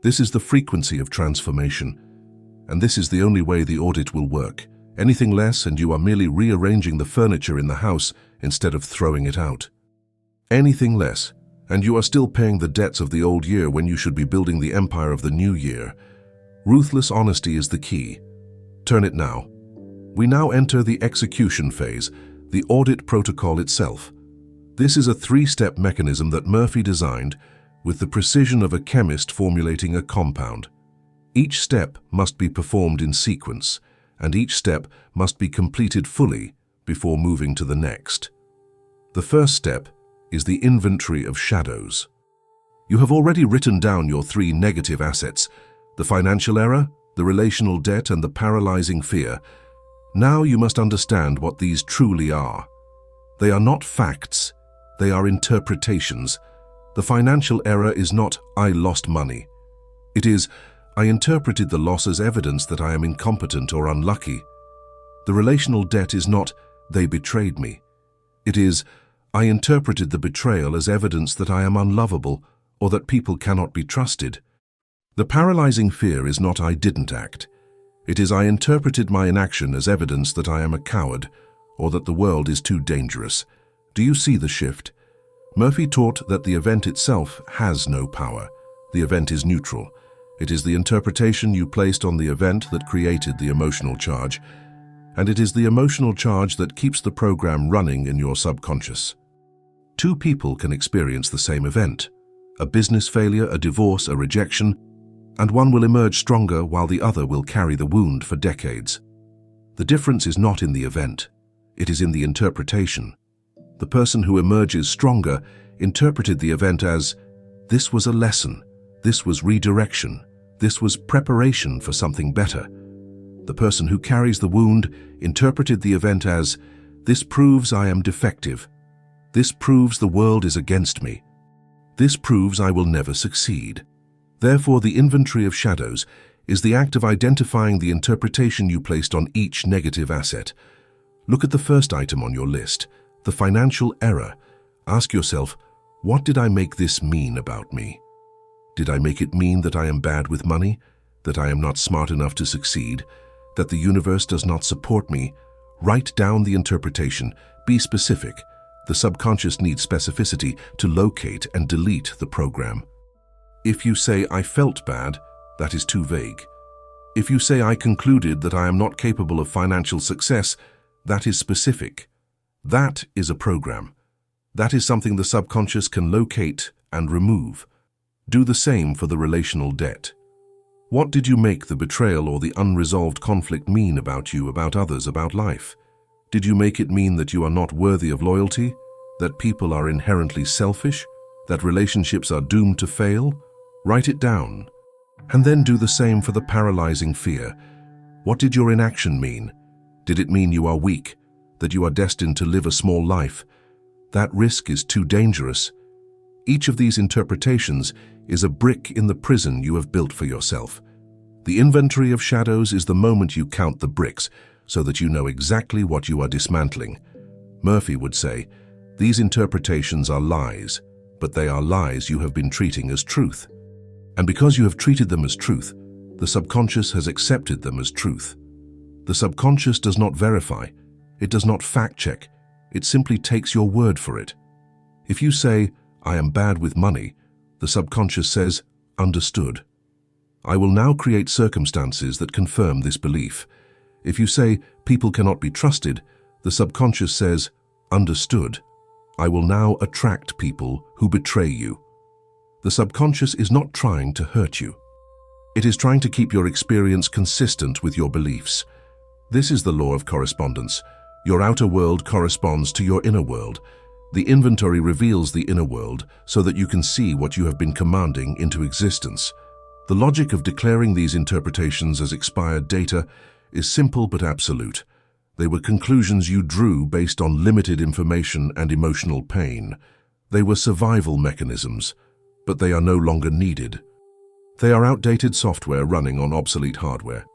[SPEAKER 1] This is the frequency of transformation. And this is the only way the audit will work. Anything less and you are merely rearranging the furniture in the house instead of throwing it out. Anything less, and you are still paying the debts of the old year when you should be building the empire of the new year. Ruthless honesty is the key. Turn it now. We now enter the execution phase, the audit protocol itself. This is a 3-step mechanism that Murphy designed with the precision of a chemist formulating a compound. Each step must be performed in sequence, and each step must be completed fully before moving to the next. The first step is the inventory of shadows. You have already written down your 3 negative assets, the financial error, the relational debt, and the paralyzing fear. Now you must understand what these truly are. They are not facts, they are interpretations. The financial error is not, "I lost money." It is, "I interpreted the loss as evidence that I am incompetent or unlucky." The relational debt is not, "They betrayed me." It is, "I interpreted the betrayal as evidence that I am unlovable or that people cannot be trusted." The paralyzing fear is not, "I didn't act." It is, "I interpreted my inaction as evidence that I am a coward or that the world is too dangerous." Do you see the shift? Murphy taught that the event itself has no power. The event is neutral. It is the interpretation you placed on the event that created the emotional charge, and it is the emotional charge that keeps the program running in your subconscious. Two people can experience the same event: a business failure, a divorce, a rejection, and one will emerge stronger while the other will carry the wound for decades. The difference is not in the event, it is in the interpretation. The person who emerges stronger interpreted the event as, this was a lesson, this was redirection, this was preparation for something better. The person who carries the wound interpreted the event as, this proves I am defective, this proves the world is against me, this proves I will never succeed. Therefore, the inventory of shadows is the act of identifying the interpretation you placed on each negative asset. Look at the first item on your list, the financial error. Ask yourself, what did I make this mean about me? Did I make it mean that I am bad with money, that I am not smart enough to succeed, that the universe does not support me? Write down the interpretation. Be specific. The subconscious needs specificity to locate and delete the program. If you say, I felt bad, that is too vague. If you say, I concluded that I am not capable of financial success, that is specific. That is a program. That is something the subconscious can locate and remove. Do the same for the relational debt. What did you make the betrayal or the unresolved conflict mean about you, about others, about life? Did you make it mean that you are not worthy of loyalty, that people are inherently selfish, that relationships are doomed to fail? Write it down. And then do the same for the paralyzing fear. What did your inaction mean? Did it mean you are weak, that you are destined to live a small life? That risk is too dangerous. Each of these interpretations is a brick in the prison you have built for yourself. The inventory of shadows is the moment you count the bricks so that you know exactly what you are dismantling. Murphy would say, these interpretations are lies, but they are lies you have been treating as truth. And because you have treated them as truth, the subconscious has accepted them as truth. The subconscious does not verify, it does not fact-check, it simply takes your word for it. If you say, I am bad with money, the subconscious says, understood. I will now create circumstances that confirm this belief. If you say, people cannot be trusted, the subconscious says, understood. I will now attract people who betray you. The subconscious is not trying to hurt you. It is trying to keep your experience consistent with your beliefs. This is the law of correspondence. Your outer world corresponds to your inner world. The inventory reveals the inner world so that you can see what you have been commanding into existence. The logic of declaring these interpretations as expired data is simple but absolute. They were conclusions you drew based on limited information and emotional pain. They were survival mechanisms, but they are no longer needed. They are outdated software running on obsolete hardware.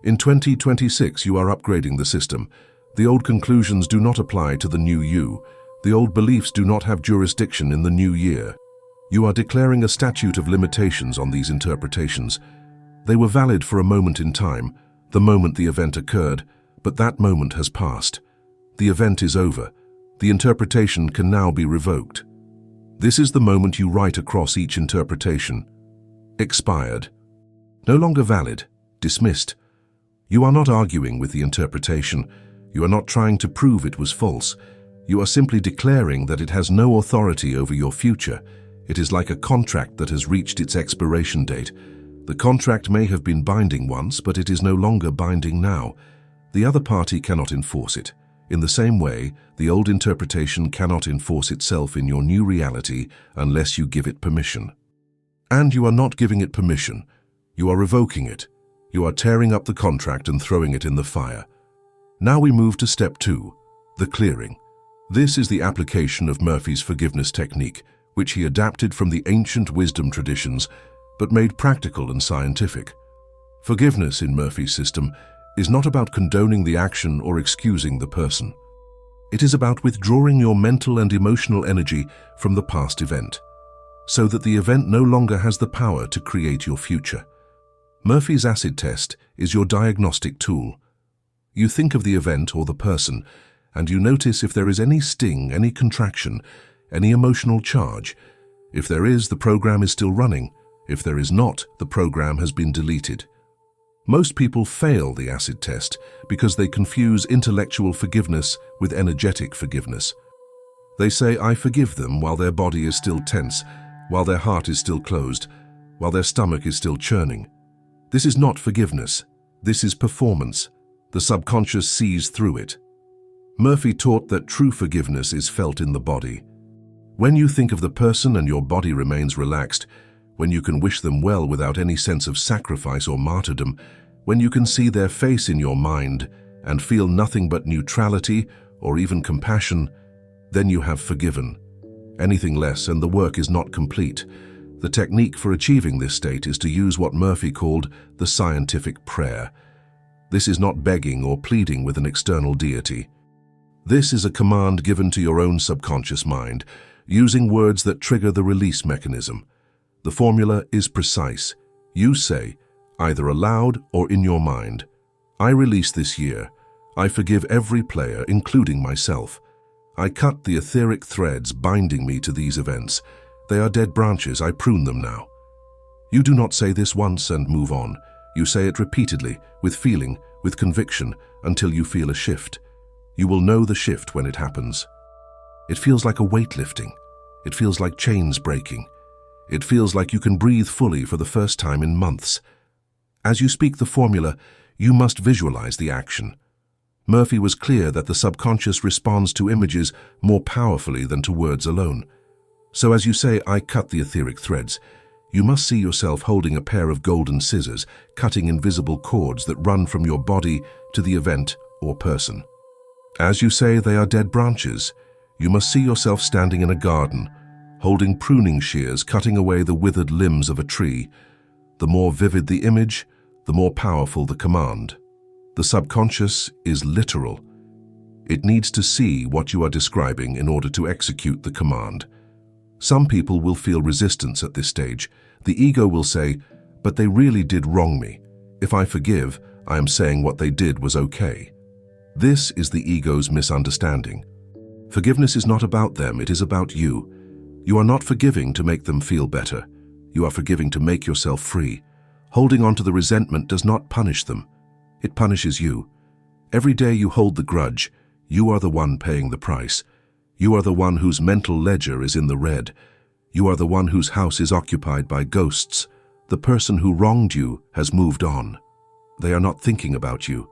[SPEAKER 1] In 2026, you are upgrading the system. The old conclusions do not apply to the new you. The old beliefs do not have jurisdiction in the new year. You are declaring a statute of limitations on these interpretations. They were valid for a moment in time, the moment the event occurred, but that moment has passed. The event is over. The interpretation can now be revoked. This is the moment you write across each interpretation. Expired. No longer valid. Dismissed. You are not arguing with the interpretation. You are not trying to prove it was false. You are simply declaring that it has no authority over your future. It is like a contract that has reached its expiration date. The contract may have been binding once, but it is no longer binding now. The other party cannot enforce it. In the same way, the old interpretation cannot enforce itself in your new reality unless you give it permission. And you are not giving it permission. You are revoking it. You are tearing up the contract and throwing it in the fire. Now we move to step 2, the clearing. This is the application of Murphy's forgiveness technique, which he adapted from the ancient wisdom traditions, but made practical and scientific. Forgiveness in Murphy's system is not about condoning the action or excusing the person. It is about withdrawing your mental and emotional energy from the past event, so that the event no longer has the power to create your future. Murphy's acid test is your diagnostic tool. You think of the event or the person, and you notice if there is any sting, any contraction, any emotional charge. If there is, the program is still running. If there is not, the program has been deleted. Most people fail the acid test because they confuse intellectual forgiveness with energetic forgiveness. They say, I forgive them while their body is still tense, while their heart is still closed, while their stomach is still churning. This is not forgiveness. This is performance. The subconscious sees through it. Murphy taught that true forgiveness is felt in the body. When you think of the person and your body remains relaxed, when you can wish them well without any sense of sacrifice or martyrdom, when you can see their face in your mind and feel nothing but neutrality or even compassion, then you have forgiven. Anything less and the work is not complete. The technique for achieving this state is to use what Murphy called the scientific prayer. This is not begging or pleading with an external deity. This is a command given to your own subconscious mind, using words that trigger the release mechanism. The formula is precise. You say, either aloud or in your mind, I release this year. I forgive every player, including myself. I cut the etheric threads binding me to these events. They are dead branches, I prune them now. You do not say this once and move on. You say it repeatedly, with feeling, with conviction, until you feel a shift. You will know the shift when it happens. It feels like a weight lifting. It feels like chains breaking. It feels like you can breathe fully for the first time in months. As you speak the formula, you must visualize the action. Murphy was clear that the subconscious responds to images more powerfully than to words alone. So as you say, I cut the etheric threads, you must see yourself holding a pair of golden scissors, cutting invisible cords that run from your body to the event or person. As you say they are dead branches, you must see yourself standing in a garden, holding pruning shears cutting away the withered limbs of a tree. The more vivid the image, the more powerful the command. The subconscious is literal. It needs to see what you are describing in order to execute the command. Some people will feel resistance at this stage. The ego will say, but they really did wrong me. If I forgive, I am saying what they did was okay. This is the ego's misunderstanding. Forgiveness is not about them, it is about you. You are not forgiving to make them feel better. You are forgiving to make yourself free. Holding on to the resentment does not punish them. It punishes you. Every day you hold the grudge, you are the one paying the price. You are the one whose mental ledger is in the red. You are the one whose house is occupied by ghosts. The person who wronged you has moved on. They are not thinking about you.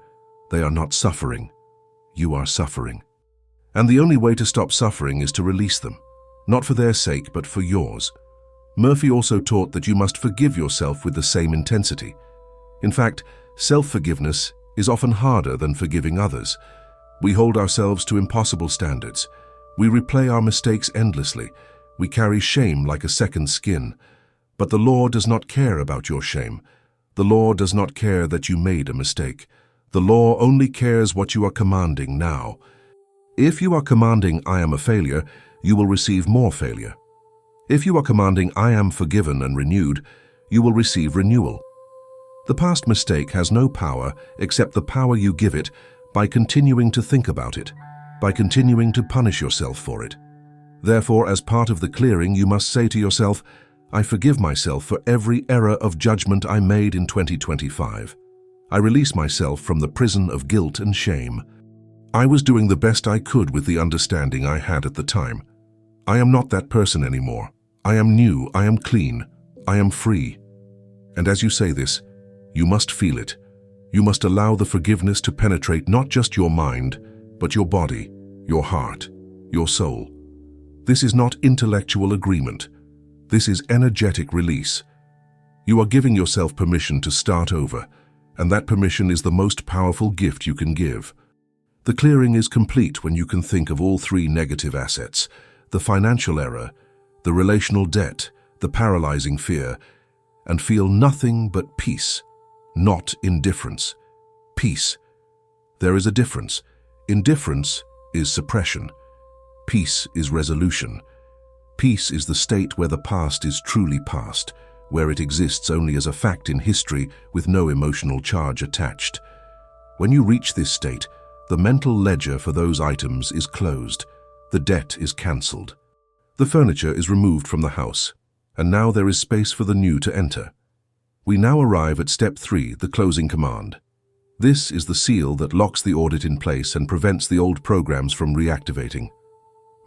[SPEAKER 1] They are not suffering. You are suffering. And the only way to stop suffering is to release them, not for their sake, but for yours. Murphy also taught that you must forgive yourself with the same intensity. In fact, self-forgiveness is often harder than forgiving others. We hold ourselves to impossible standards. We replay our mistakes endlessly. We carry shame like a second skin. But the law does not care about your shame. The law does not care that you made a mistake. The law only cares what you are commanding now. If you are commanding, I am a failure, you will receive more failure. If you are commanding, I am forgiven and renewed, you will receive renewal. The past mistake has no power except the power you give it by continuing to think about it, by continuing to punish yourself for it. Therefore, as part of the clearing, you must say to yourself, I forgive myself for every error of judgment I made in 2025. I release myself from the prison of guilt and shame. I was doing the best I could with the understanding I had at the time. I am not that person anymore. I am new, I am clean, I am free. And as you say this, you must feel it. You must allow the forgiveness to penetrate not just your mind, but your body, your heart, your soul. This is not intellectual agreement. This is energetic release. You are giving yourself permission to start over, and that permission is the most powerful gift you can give. The clearing is complete when you can think of all three negative assets: the financial error, the relational debt, the paralyzing fear, and feel nothing but peace, not indifference. Peace. There is a difference. Indifference is suppression. Peace is resolution. Peace is the state where the past is truly past, where it exists only as a fact in history with no emotional charge attached. When you reach this state, the mental ledger for those items is closed. The debt is cancelled. The furniture is removed from the house, and now there is space for the new to enter. We now arrive at step 3, the closing command. This is the seal that locks the audit in place and prevents the old programs from reactivating.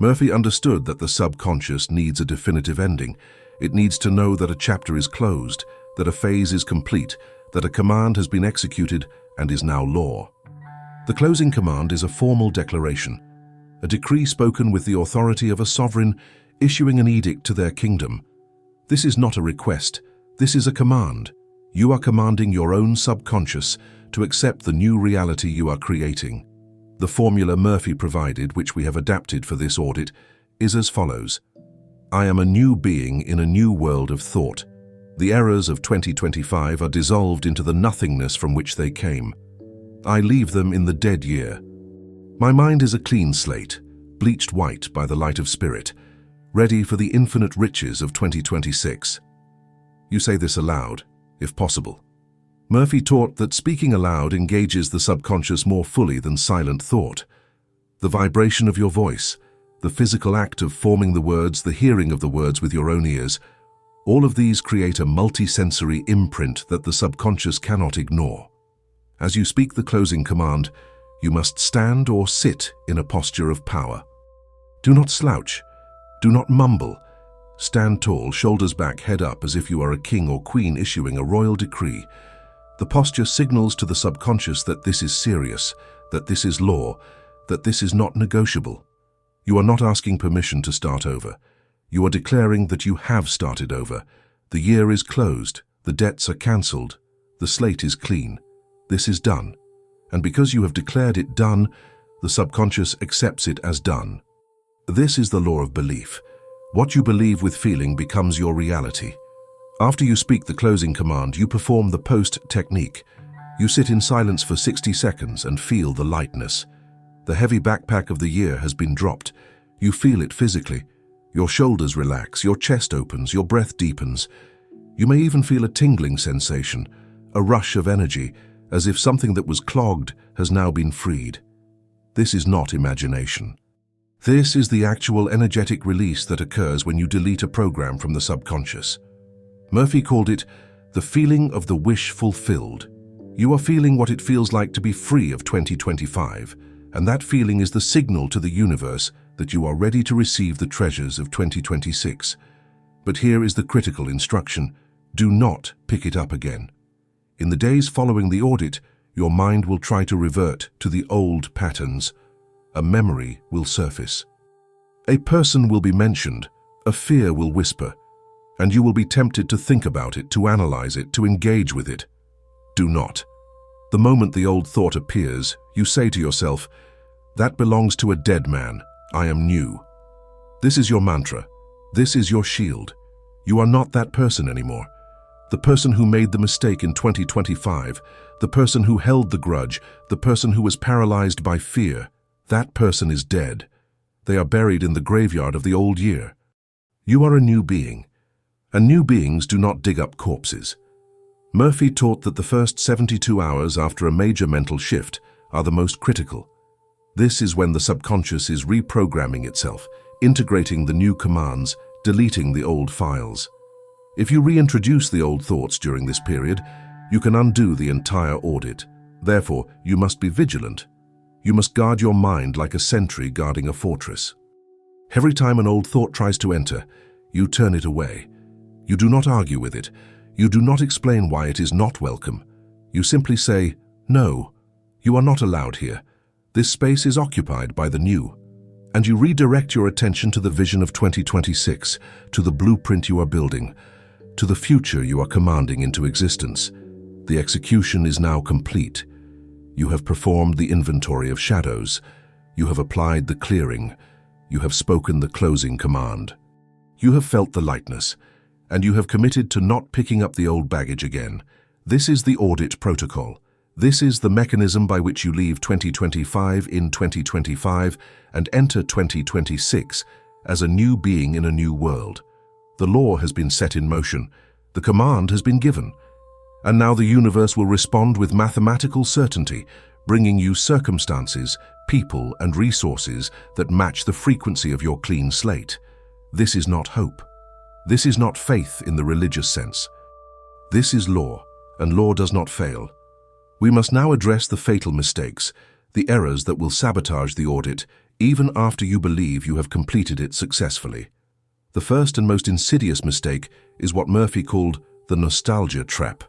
[SPEAKER 1] Murphy understood that the subconscious needs a definitive ending. It needs to know that a chapter is closed, that a phase is complete, that a command has been executed and is now law. The closing command is a formal declaration, a decree spoken with the authority of a sovereign issuing an edict to their kingdom. This is not a request, this is a command. You are commanding your own subconscious to accept the new reality you are creating. The formula Murphy provided, which we have adapted for this audit, is as follows. I am a new being in a new world of thought. The errors of 2025 are dissolved into the nothingness from which they came. I leave them in the dead year. My mind is a clean slate, bleached white by the light of spirit, ready for the infinite riches of 2026. You say this aloud, if possible. Murphy taught that speaking aloud engages the subconscious more fully than silent thought. The vibration of your voice, the physical act of forming the words, the hearing of the words with your own ears, all of these create a multisensory imprint that the subconscious cannot ignore. As you speak the closing command, you must stand or sit in a posture of power. Do not slouch. Do not mumble. Stand tall, shoulders back, head up, as if you are a king or queen issuing a royal decree. The posture signals to the subconscious that this is serious, that this is law, that this is not negotiable. You are not asking permission to start over. You are declaring that you have started over. The year is closed, the debts are cancelled, the slate is clean. This is done. And because you have declared it done, the subconscious accepts it as done. This is the law of belief. What you believe with feeling becomes your reality. After you speak the closing command, you perform the post technique. You sit in silence for 60 seconds and feel the lightness. The heavy backpack of the year has been dropped. You feel it physically. Your shoulders relax, your chest opens, your breath deepens. You may even feel a tingling sensation, a rush of energy, as if something that was clogged has now been freed. This is not imagination. This is the actual energetic release that occurs when you delete a program from the subconscious. Murphy called it the feeling of the wish fulfilled. You are feeling what it feels like to be free of 2025, and that feeling is the signal to the universe that you are ready to receive the treasures of 2026. But here is the critical instruction: do not pick it up again. In the days following the audit, your mind will try to revert to the old patterns. A memory will surface. A person will be mentioned, a fear will whisper, and you will be tempted to think about it, to analyze it, to engage with it. Do not. The moment the old thought appears, you say to yourself, that belongs to a dead man. I am new. This is your mantra. This is your shield. You are not that person anymore. The person who made the mistake in 2025, the person who held the grudge, the person who was paralyzed by fear, that person is dead. They are buried in the graveyard of the old year. You are a new being, and new beings do not dig up corpses. Murphy taught that the first 72 hours after a major mental shift are the most critical. This is when the subconscious is reprogramming itself, integrating the new commands, deleting the old files. If you reintroduce the old thoughts during this period, you can undo the entire audit. Therefore, you must be vigilant. You must guard your mind like a sentry guarding a fortress. Every time an old thought tries to enter, you turn it away. You do not argue with it. You do not explain why it is not welcome. You simply say, no, you are not allowed here. This space is occupied by the new. And you redirect your attention to the vision of 2026, to the blueprint you are building, to the future you are commanding into existence. The execution is now complete. You have performed the inventory of shadows. You have applied the clearing. You have spoken the closing command. You have felt the lightness, and you have committed to not picking up the old baggage again. This is the audit protocol. This is the mechanism by which you leave 2025 in 2025 and enter 2026 as a new being in a new world. The law has been set in motion. The command has been given. And now the universe will respond with mathematical certainty, bringing you circumstances, people, and resources that match the frequency of your clean slate. This is not hope. This is not faith in the religious sense. This is law, and law does not fail. We must now address the fatal mistakes, the errors that will sabotage the audit, even after you believe you have completed it successfully. The first and most insidious mistake is what Murphy called the nostalgia trap,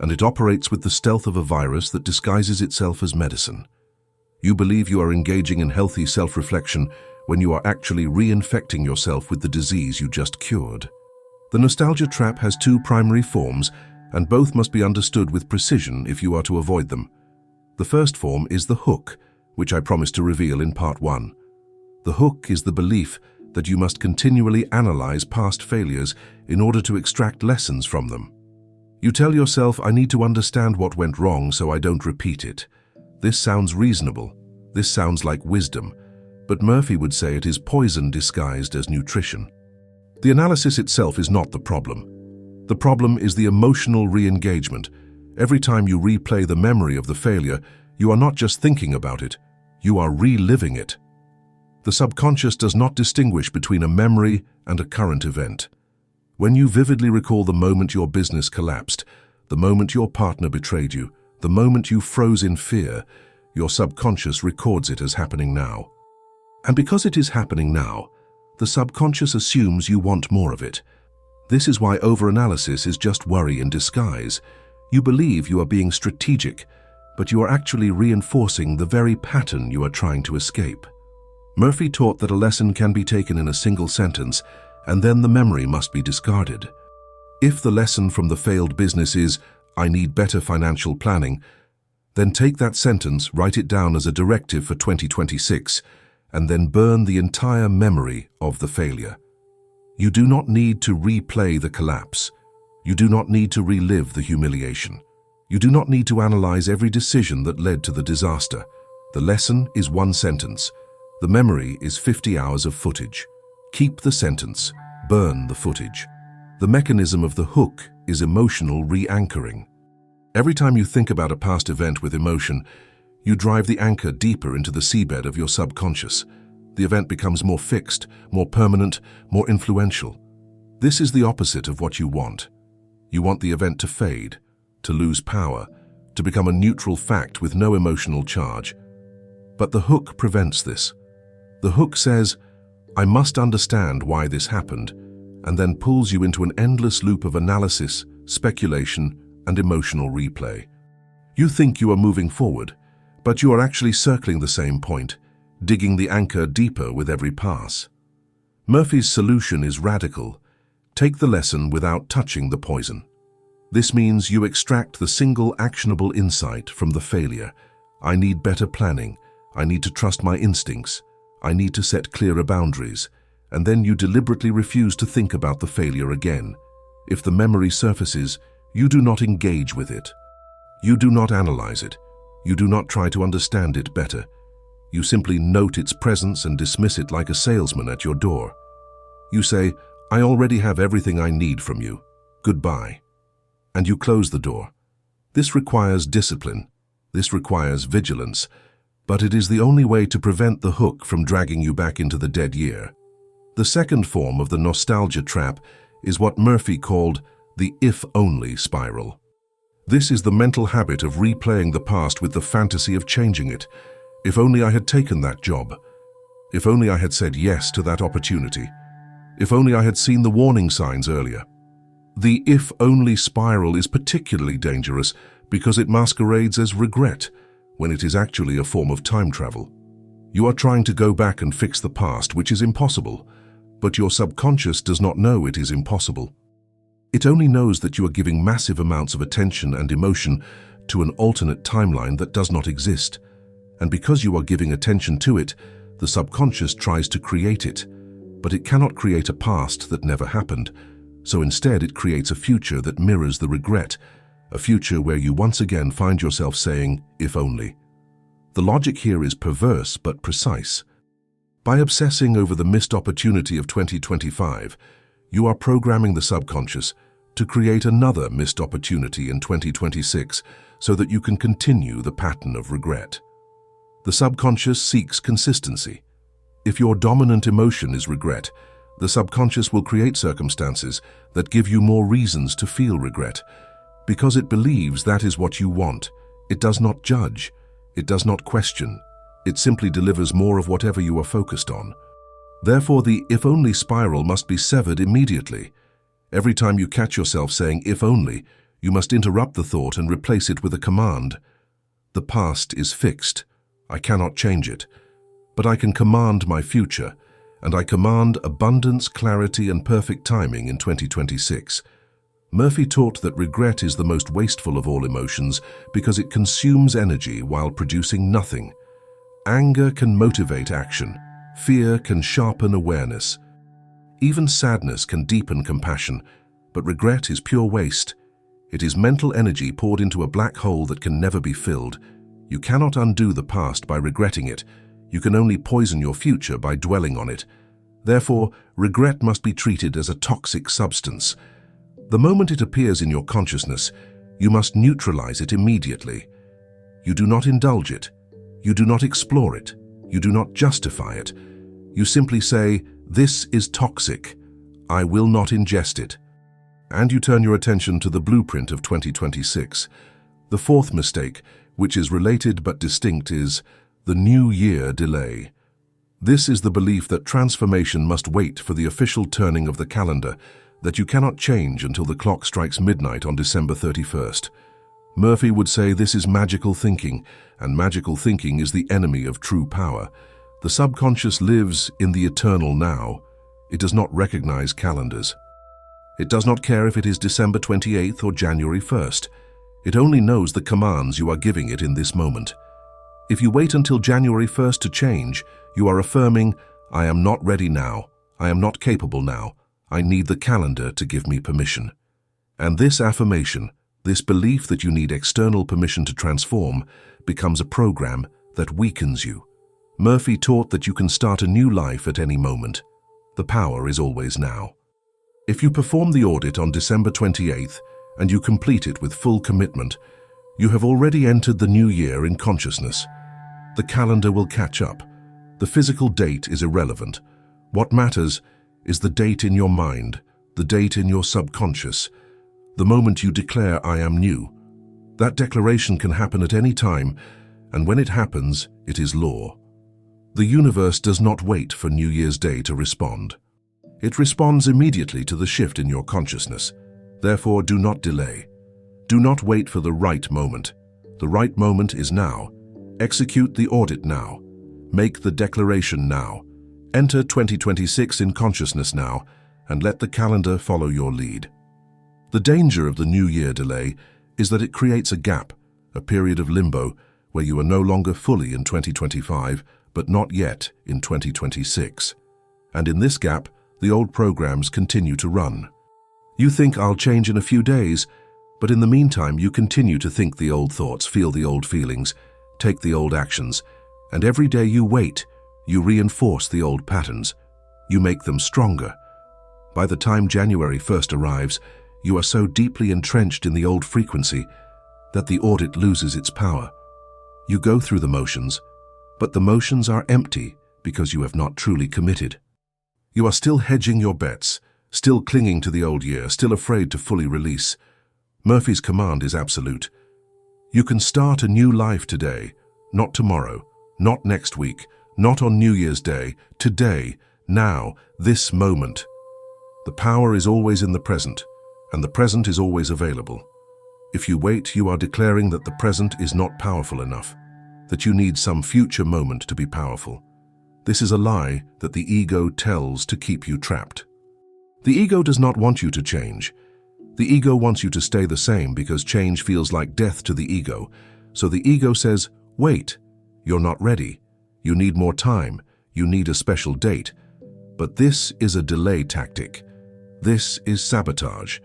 [SPEAKER 1] and it operates with the stealth of a virus that disguises itself as medicine. You believe you are engaging in healthy self-reflection when you are actually reinfecting yourself with the disease you just cured. The nostalgia trap has two primary forms, and both must be understood with precision if you are to avoid them. The first form is the hook, which I promised to reveal in part 1. The hook is the belief that you must continually analyze past failures in order to extract lessons from them. You tell yourself, I need to understand what went wrong so I don't repeat it. This sounds reasonable. This sounds like wisdom. But Murphy would say it is poison disguised as nutrition. The analysis itself is not the problem. The problem is the emotional re-engagement. Every time you replay the memory of the failure, you are not just thinking about it, you are reliving it. The subconscious does not distinguish between a memory and a current event. When you vividly recall the moment your business collapsed, the moment your partner betrayed you, the moment you froze in fear, your subconscious records it as happening now. And because it is happening now, the subconscious assumes you want more of it. This is why overanalysis is just worry in disguise. You believe you are being strategic, but you are actually reinforcing the very pattern you are trying to escape. Murphy taught that a lesson can be taken in a single sentence, and then the memory must be discarded. If the lesson from the failed business is, I need better financial planning, then take that sentence, write it down as a directive for 2026, and then burn the entire memory of the failure. You do not need to replay the collapse. You do not need to relive the humiliation. You do not need to analyze every decision that led to the disaster. The lesson is one sentence. The memory is 50 hours of footage. Keep the sentence, burn the footage. The mechanism of the hook is emotional re-anchoring. Every time you think about a past event with emotion, you drive the anchor deeper into the seabed of your subconscious. The event becomes more fixed, more permanent, more influential. This is the opposite of what you want. You want the event to fade, to lose power, to become a neutral fact with no emotional charge. But the hook prevents this. The hook says, I must understand why this happened, and then pulls you into an endless loop of analysis, speculation, and emotional replay. You think you are moving forward, but you are actually circling the same point, digging the anchor deeper with every pass. Murphy's solution is radical. Take the lesson without touching the poison. This means you extract the single actionable insight from the failure. I need better planning. I need to trust my instincts. I need to set clearer boundaries. And then you deliberately refuse to think about the failure again. If the memory surfaces, you do not engage with it. You do not analyze it. You do not try to understand it better. You simply note its presence and dismiss it like a salesman at your door. You say, I already have everything I need from you. Goodbye. And you close the door. This requires discipline. This requires vigilance. But it is the only way to prevent the hook from dragging you back into the dead year. The second form of the nostalgia trap is what Murphy called the if-only spiral. This is the mental habit of replaying the past with the fantasy of changing it. If only I had taken that job. If only I had said yes to that opportunity. If only I had seen the warning signs earlier. The if-only spiral is particularly dangerous because it masquerades as regret, when it is actually a form of time travel. You are trying to go back and fix the past, which is impossible, but your subconscious does not know it is impossible. It only knows that you are giving massive amounts of attention and emotion to an alternate timeline that does not exist. And because you are giving attention to it, the subconscious tries to create it, but it cannot create a past that never happened. So instead it creates a future that mirrors the regret, a future where you once again find yourself saying, if only. The logic here is perverse but precise. By obsessing over the missed opportunity of 2025, you are programming the subconscious to create another missed opportunity in 2026 so that you can continue the pattern of regret. The subconscious seeks consistency. If your dominant emotion is regret, the subconscious will create circumstances that give you more reasons to feel regret. Because it believes that is what you want, it does not judge, it does not question, It simply delivers more of whatever you are focused on. Therefore, the if only spiral must be severed immediately. Every time you catch yourself saying if only, you must interrupt the thought and replace it with a command. The past is fixed. I cannot change it. But I can command my future, and I command abundance, clarity, and perfect timing in 2026. Murphy taught that regret is the most wasteful of all emotions because it consumes energy while producing nothing. Anger can motivate action. Fear can sharpen awareness. Even sadness can deepen compassion, but regret is pure waste. It is mental energy poured into a black hole that can never be filled. You cannot undo the past by regretting it. You can only poison your future by dwelling on it. Therefore, regret must be treated as a toxic substance. The moment it appears in your consciousness, you must neutralize it immediately. You do not indulge it. You do not explore it. You do not justify it. You simply say, "This is toxic. I will not ingest it." And you turn your attention to the blueprint of 2026. The fourth mistake, which is related but distinct, is the New Year delay. This is the belief that transformation must wait for the official turning of the calendar, that you cannot change until the clock strikes midnight on December 31st. Murphy would say this is magical thinking, and magical thinking is the enemy of true power. The subconscious lives in the eternal now. It does not recognize calendars. It does not care if it is December 28th or January 1st. It only knows the commands you are giving it in this moment. If you wait until January 1st to change, you are affirming, "I am not ready now. I am not capable now. I need the calendar to give me permission." And this affirmation, this belief that you need external permission to transform, becomes a program that weakens you. Murphy taught that you can start a new life at any moment. The power is always now. If you perform the audit on December 28th and you complete it with full commitment, you have already entered the new year in consciousness. The calendar will catch up. The physical date is irrelevant. What matters is the date in your mind, the date in your subconscious, the moment you declare, "I am new." That declaration can happen at any time, and when it happens, it is law. The universe does not wait for New Year's Day to respond. It responds immediately to the shift in your consciousness. Therefore, do not delay. Do not wait for the right moment. The right moment is now. Execute the audit now. Make the declaration now. Enter 2026 in consciousness now, and let the calendar follow your lead. The danger of the New Year delay is that it creates a gap, a period of limbo, where you are no longer fully in 2025, but not yet in 2026. And in this gap, the old programs continue to run. You think, "I'll change in a few days," but in the meantime you continue to think the old thoughts, feel the old feelings, take the old actions, and every day you wait, you reinforce the old patterns. You make them stronger. By the time January 1st arrives, you are so deeply entrenched in the old frequency that the audit loses its power. You go through the motions, but the motions are empty because you have not truly committed. You are still hedging your bets, still clinging to the old year, still afraid to fully release. Murphy's command is absolute. You can start a new life today, not tomorrow, not next week, not on New Year's Day, today, now, this moment. The power is always in the present, and the present is always available. If you wait, you are declaring that the present is not powerful enough, that you need some future moment to be powerful. This is a lie that the ego tells to keep you trapped. The ego does not want you to change. The ego wants you to stay the same because change feels like death to the ego. So the ego says, "Wait, you're not ready. You need more time. You need a special date." But this is a delay tactic. This is sabotage.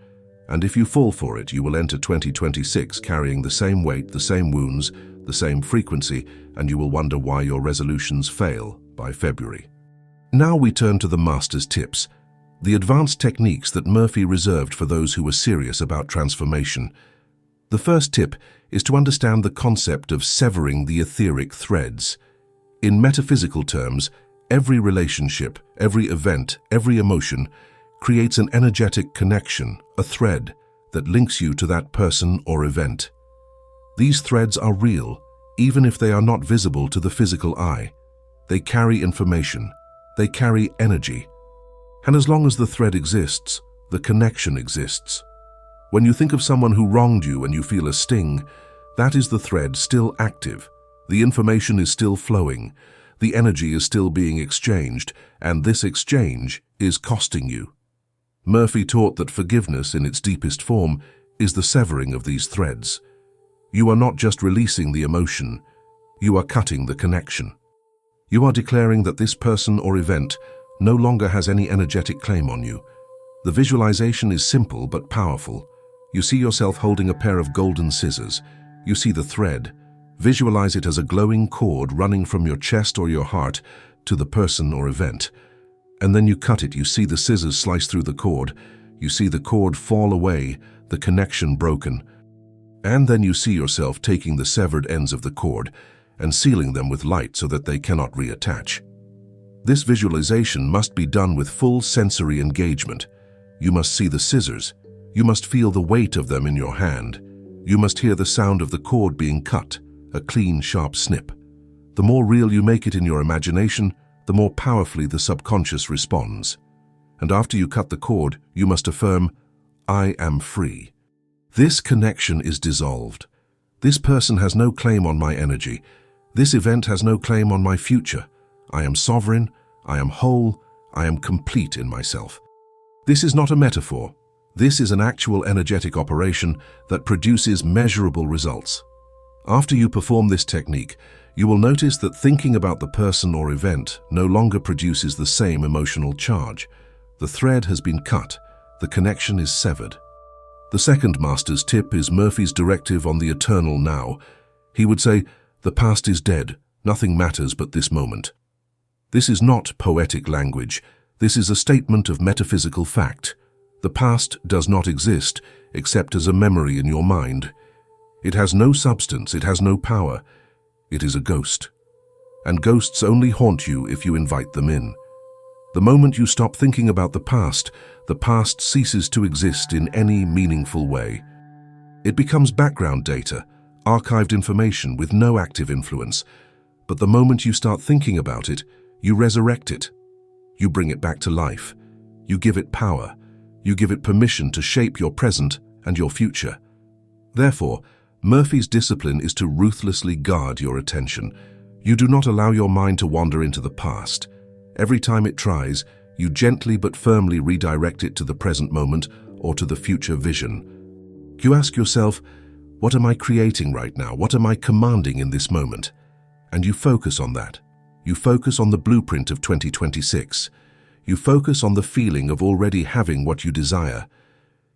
[SPEAKER 1] And if you fall for it, you will enter 2026 carrying the same weight, the same wounds, the same frequency, and you will wonder why your resolutions fail by February. Now we turn to the master's tips, the advanced techniques that Murphy reserved for those who were serious about transformation. The first tip is to understand the concept of severing the etheric threads. In metaphysical terms, every relationship, every event, every emotion creates an energetic connection, a thread that links you to that person or event. These threads are real, even if they are not visible to the physical eye. They carry information. They carry energy. And as long as the thread exists, the connection exists. When you think of someone who wronged you and you feel a sting, that is the thread still active. The information is still flowing. The energy is still being exchanged, and this exchange is costing you. Murphy taught that forgiveness, in its deepest form, is the severing of these threads. You are not just releasing the emotion, you are cutting the connection. You are declaring that this person or event no longer has any energetic claim on you. The visualization is simple but powerful. You see yourself holding a pair of golden scissors. You see the thread. Visualize it as a glowing cord running from your chest or your heart to the person or event. And then you cut it. You see the scissors slice through the cord. You see the cord fall away, the connection broken. And then you see yourself taking the severed ends of the cord and sealing them with light so that they cannot reattach. This visualization must be done with full sensory engagement. You must see the scissors. You must feel the weight of them in your hand. You must hear the sound of the cord being cut, a clean, sharp snip. The more real you make it in your imagination, the more powerfully the subconscious responds. And after you cut the cord, you must affirm, "I am free." This connection is dissolved. This person has no claim on my energy. This event has no claim on my future. I am sovereign, I am whole, I am complete in myself. This is not a metaphor. This is an actual energetic operation that produces measurable results. After you perform this technique, you will notice that thinking about the person or event no longer produces the same emotional charge. The thread has been cut, the connection is severed. The second master's tip is Murphy's directive on the eternal now. He would say, "The past is dead, nothing matters but this moment." This is not poetic language. This is a statement of metaphysical fact. The past does not exist except as a memory in your mind. It has no substance, it has no power. It is a ghost. And ghosts only haunt you if you invite them in. The moment you stop thinking about the past ceases to exist in any meaningful way. It becomes background data, archived information with no active influence. But the moment you start thinking about it, you resurrect it. You bring it back to life. You give it power. You give it permission to shape your present and your future. Therefore, Murphy's discipline is to ruthlessly guard your attention. You do not allow your mind to wander into the past. Every time it tries, you gently but firmly redirect it to the present moment or to the future vision. You ask yourself, what am I creating right now? What am I commanding in this moment? And you focus on that. You focus on the blueprint of 2026. You focus on the feeling of already having what you desire.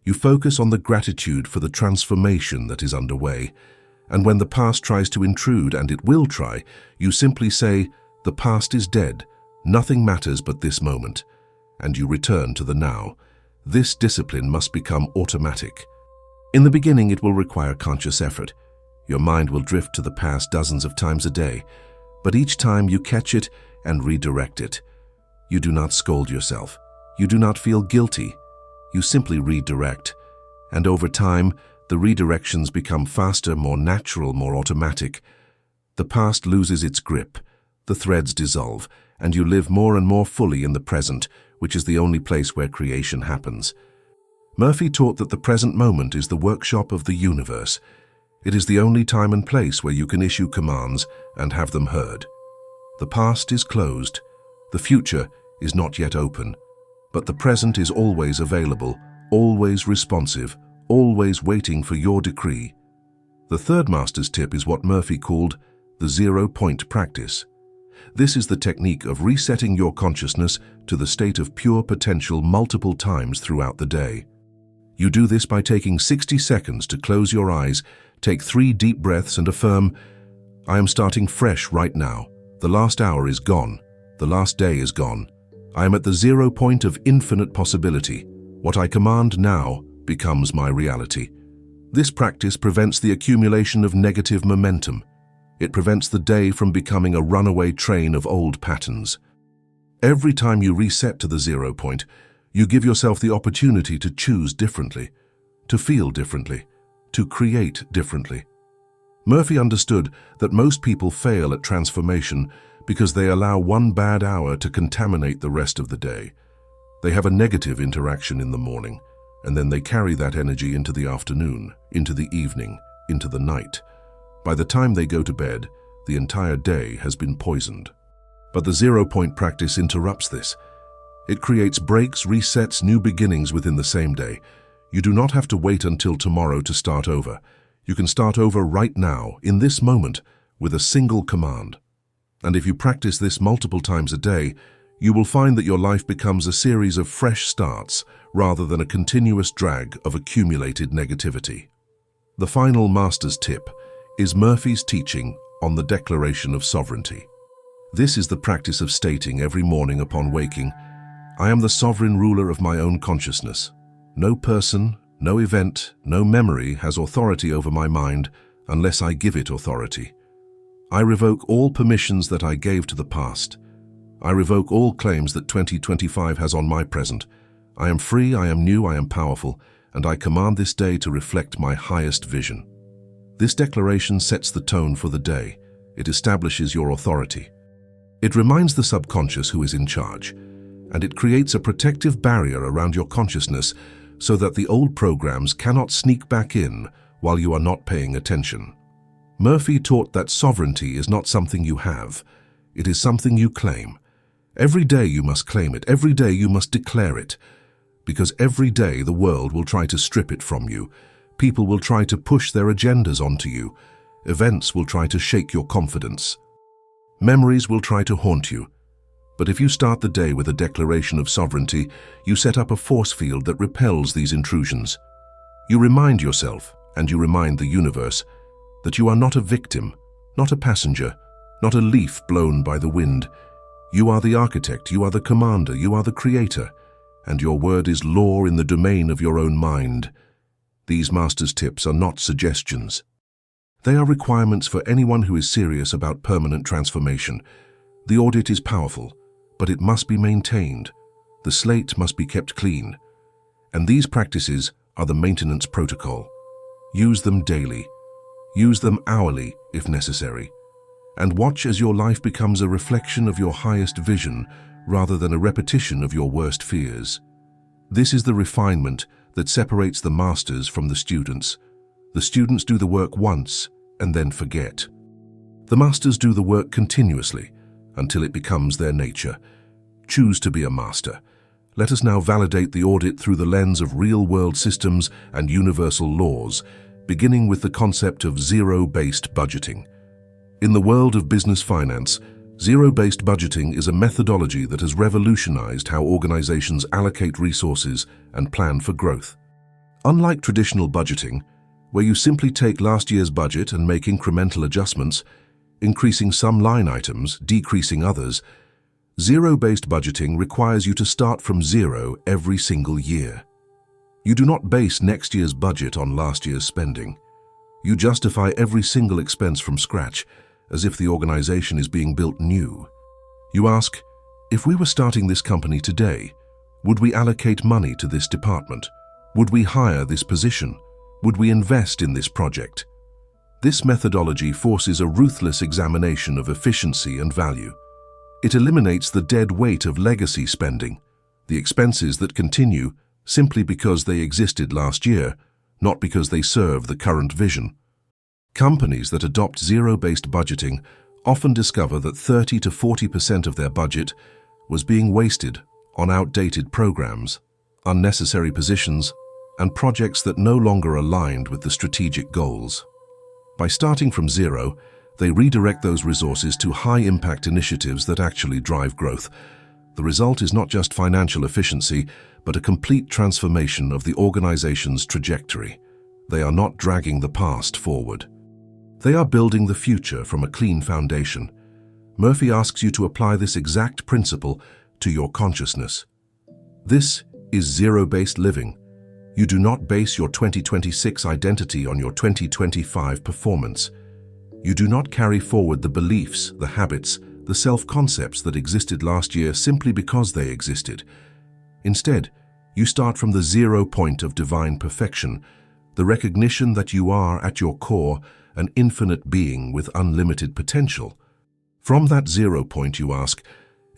[SPEAKER 1] You focus on the gratitude for the transformation that is underway. And when the past tries to intrude, and it will try, you simply say, "The past is dead. Nothing matters but this moment." And you return to the now. This discipline must become automatic. In the beginning, it will require conscious effort. Your mind will drift to the past dozens of times a day. But each time you catch it and redirect it. You do not scold yourself. You do not feel guilty. You simply redirect. And over time, the redirections become faster, more natural, more automatic. The past loses its grip. The threads dissolve, and you live more and more fully in the present, which is the only place where creation happens. Murphy taught that the present moment is the workshop of the universe. It is the only time and place where you can issue commands and have them heard. The past is closed. The future is not yet open. But the present is always available, always responsive, always waiting for your decree. The third master's tip is what Murphy called the 0-point practice. This is the technique of resetting your consciousness to the state of pure potential multiple times throughout the day. You do this by taking 60 seconds to close your eyes, take 3 deep breaths and affirm, "I am starting fresh right now. The last hour is gone. The last day is gone. I am at the 0 point of infinite possibility. What I command now becomes my reality." This practice prevents the accumulation of negative momentum. It prevents the day from becoming a runaway train of old patterns. Every time you reset to the 0 point, you give yourself the opportunity to choose differently, to feel differently, to create differently. Murphy understood that most people fail at transformation because they allow one bad hour to contaminate the rest of the day. They have a negative interaction in the morning, and then they carry that energy into the afternoon, into the evening, into the night. By the time they go to bed, the entire day has been poisoned. But the zero-point practice interrupts this. It creates breaks, resets, new beginnings within the same day. You do not have to wait until tomorrow to start over. You can start over right now, in this moment, with a single command. And if you practice this multiple times a day, you will find that your life becomes a series of fresh starts rather than a continuous drag of accumulated negativity. The final master's tip is Murphy's teaching on the declaration of sovereignty. This is the practice of stating every morning upon waking, "I am the sovereign ruler of my own consciousness. No person, no event, no memory has authority over my mind unless I give it authority. I revoke all permissions that I gave to the past. I revoke all claims that 2025 has on my present. I am free, I am new, I am powerful, and I command this day to reflect my highest vision." This declaration sets the tone for the day. It establishes your authority. It reminds the subconscious who is in charge, and it creates a protective barrier around your consciousness so that the old programs cannot sneak back in while you are not paying attention. Murphy taught that sovereignty is not something you have, it is something you claim. Every day you must claim it, every day you must declare it, because every day the world will try to strip it from you. People will try to push their agendas onto you. Events will try to shake your confidence. Memories will try to haunt you. But if you start the day with a declaration of sovereignty, you set up a force field that repels these intrusions. You remind yourself, and you remind the universe, that you are not a victim, not a passenger, not a leaf blown by the wind. You are the architect, you are the commander, you are the creator, and your word is law in the domain of your own mind. These master's tips are not suggestions. They are requirements for anyone who is serious about permanent transformation. The audit is powerful, but it must be maintained. The slate must be kept clean. And these practices are the maintenance protocol. Use them daily. Use them hourly if necessary. And watch as your life becomes a reflection of your highest vision rather than a repetition of your worst fears. This is the refinement that separates the masters from the students. The students do the work once and then forget. The masters do the work continuously until it becomes their nature. Choose to be a master. Let us now validate the audit through the lens of real-world systems and universal laws, beginning with the concept of zero-based budgeting. In the world of business finance, zero-based budgeting is a methodology that has revolutionized how organizations allocate resources and plan for growth. Unlike traditional budgeting, where you simply take last year's budget and make incremental adjustments, increasing some line items, decreasing others, zero-based budgeting requires you to start from zero every single year. You do not base next year's budget on last year's spending. You justify every single expense from scratch, as if the organization is being built new. You ask, if we were starting this company today, would we allocate money to this department? Would we hire this position? Would we invest in this project? This methodology forces a ruthless examination of efficiency and value. It eliminates the dead weight of legacy spending, the expenses that continue simply because they existed last year, not because they serve the current vision. Companies that adopt zero-based budgeting often discover that 30 to 40% of their budget was being wasted on outdated programs, unnecessary positions, and projects that no longer aligned with the strategic goals. By starting from zero, they redirect those resources to high-impact initiatives that actually drive growth. The result is not just financial efficiency, but a complete transformation of the organization's trajectory. They are not dragging the past forward. They are building the future from a clean foundation. Murphy asks you to apply this exact principle to your consciousness. This is zero-based living. You do not base your 2026 identity on your 2025 performance. You do not carry forward the beliefs, the habits, the self-concepts that existed last year simply because they existed. Instead, you start from the 0 point of divine perfection, the recognition that you are, at your core, an infinite being with unlimited potential. From that zero point you ask,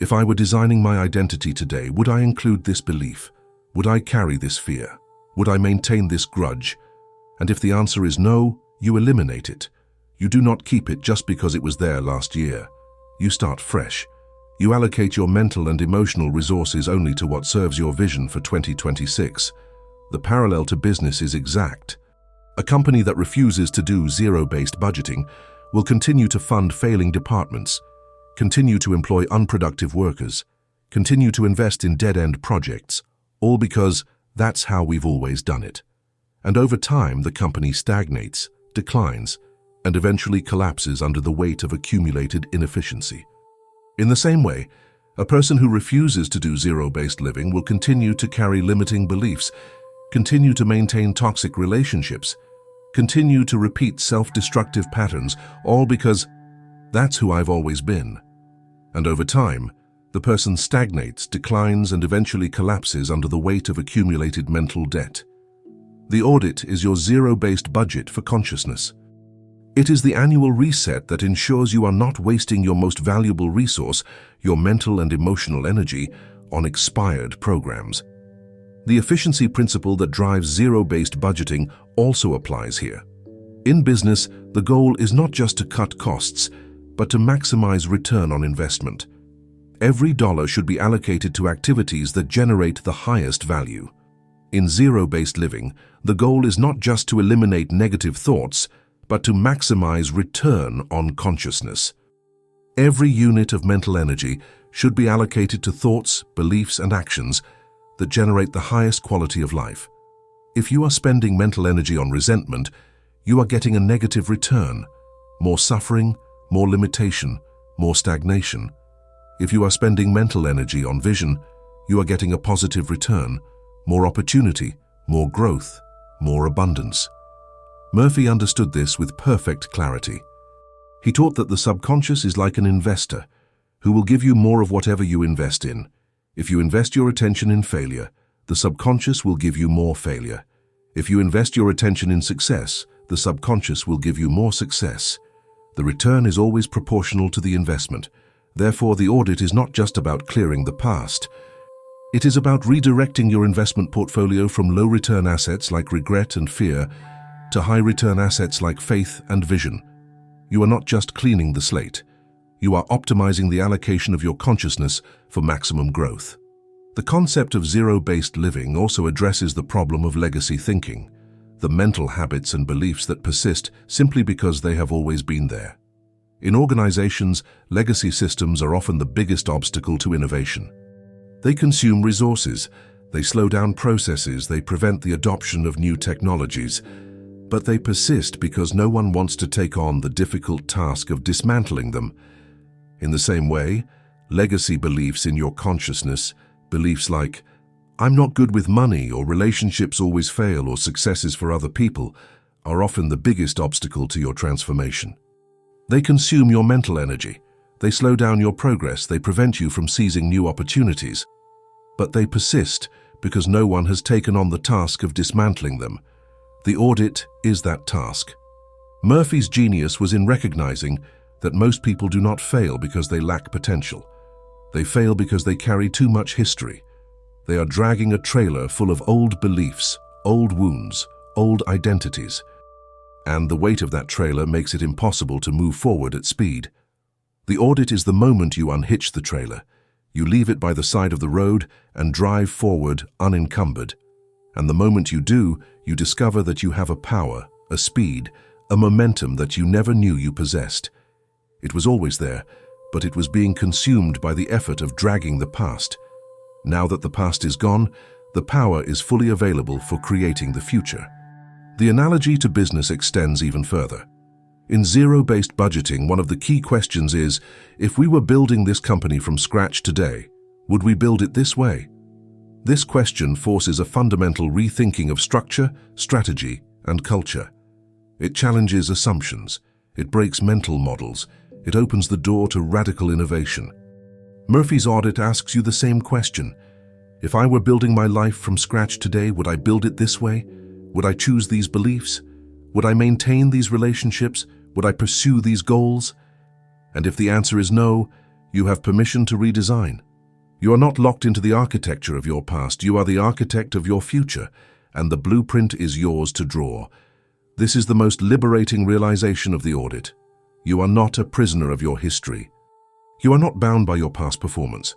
[SPEAKER 1] if I were designing my identity today, would I include this belief? Would I carry this fear? Would I maintain this grudge? And if the answer is no, you eliminate it. You do not keep it just because it was there last year. You start fresh. You allocate your mental and emotional resources only to what serves your vision for 2026. The parallel to business is exact. A company that refuses to do zero-based budgeting will continue to fund failing departments, continue to employ unproductive workers, continue to invest in dead-end projects, all because that's how we've always done it. And over time, the company stagnates, declines, and eventually collapses under the weight of accumulated inefficiency. In the same way, a person who refuses to do zero-based living will continue to carry limiting beliefs, continue to maintain toxic relationships, continue to repeat self-destructive patterns, all because that's who I've always been. And over time, the person stagnates, declines, and eventually collapses under the weight of accumulated mental debt. The audit is your zero-based budget for consciousness. It is the annual reset that ensures you are not wasting your most valuable resource, your mental and emotional energy, on expired programs. The efficiency principle that drives zero-based budgeting also applies here. In business, the goal is not just to cut costs, but to maximize return on investment. Every dollar should be allocated to activities that generate the highest value. In zero-based living, the goal is not just to eliminate negative thoughts, but to maximize return on consciousness. Every unit of mental energy should be allocated to thoughts, beliefs, and actions that generate the highest quality of life. If you are spending mental energy on resentment, you are getting a negative return, more suffering, more limitation, more stagnation. If you are spending mental energy on vision, you are getting a positive return, more opportunity, more growth, more abundance. Murphy understood this with perfect clarity. He taught that the subconscious is like an investor who will give you more of whatever you invest in. If you invest your attention in failure, the subconscious will give you more failure. If you invest your attention in success, the subconscious will give you more success. The return is always proportional to the investment. Therefore, the audit is not just about clearing the past. It is about redirecting your investment portfolio from low-return assets like regret and fear to high-return assets like faith and vision. You are not just cleaning the slate. You are optimizing the allocation of your consciousness for maximum growth. The concept of zero-based living also addresses the problem of legacy thinking, the mental habits and beliefs that persist simply because they have always been there. In organizations, legacy systems are often the biggest obstacle to innovation. They consume resources, they slow down processes, they prevent the adoption of new technologies, but they persist because no one wants to take on the difficult task of dismantling them. In the same way, legacy beliefs in your consciousness, beliefs like, "I'm not good with money," or "relationships always fail," or "success is for other people," are often the biggest obstacle to your transformation. They consume your mental energy. They slow down your progress. They prevent you from seizing new opportunities. But they persist because no one has taken on the task of dismantling them. The audit is that task. Murphy's genius was in recognizing that most people do not fail because they lack potential. They fail because they carry too much history. They are dragging a trailer full of old beliefs, old wounds, old identities. And the weight of that trailer makes it impossible to move forward at speed. The audit is the moment you unhitch the trailer. You leave it by the side of the road and drive forward unencumbered. And the moment you do, you discover that you have a power, a speed, a momentum that you never knew you possessed. It was always there, but it was being consumed by the effort of dragging the past. Now that the past is gone, the power is fully available for creating the future. The analogy to business extends even further. In zero-based budgeting, one of the key questions is, if we were building this company from scratch today, would we build it this way? This question forces a fundamental rethinking of structure, strategy, and culture. It challenges assumptions. It breaks mental models. It opens the door to radical innovation. Murphy's audit asks you the same question. If I were building my life from scratch today, would I build it this way? Would I choose these beliefs? Would I maintain these relationships? Would I pursue these goals? And if the answer is no, you have permission to redesign. You are not locked into the architecture of your past. You are the architect of your future, and the blueprint is yours to draw. This is the most liberating realization of the audit. You are not a prisoner of your history. You are not bound by your past performance.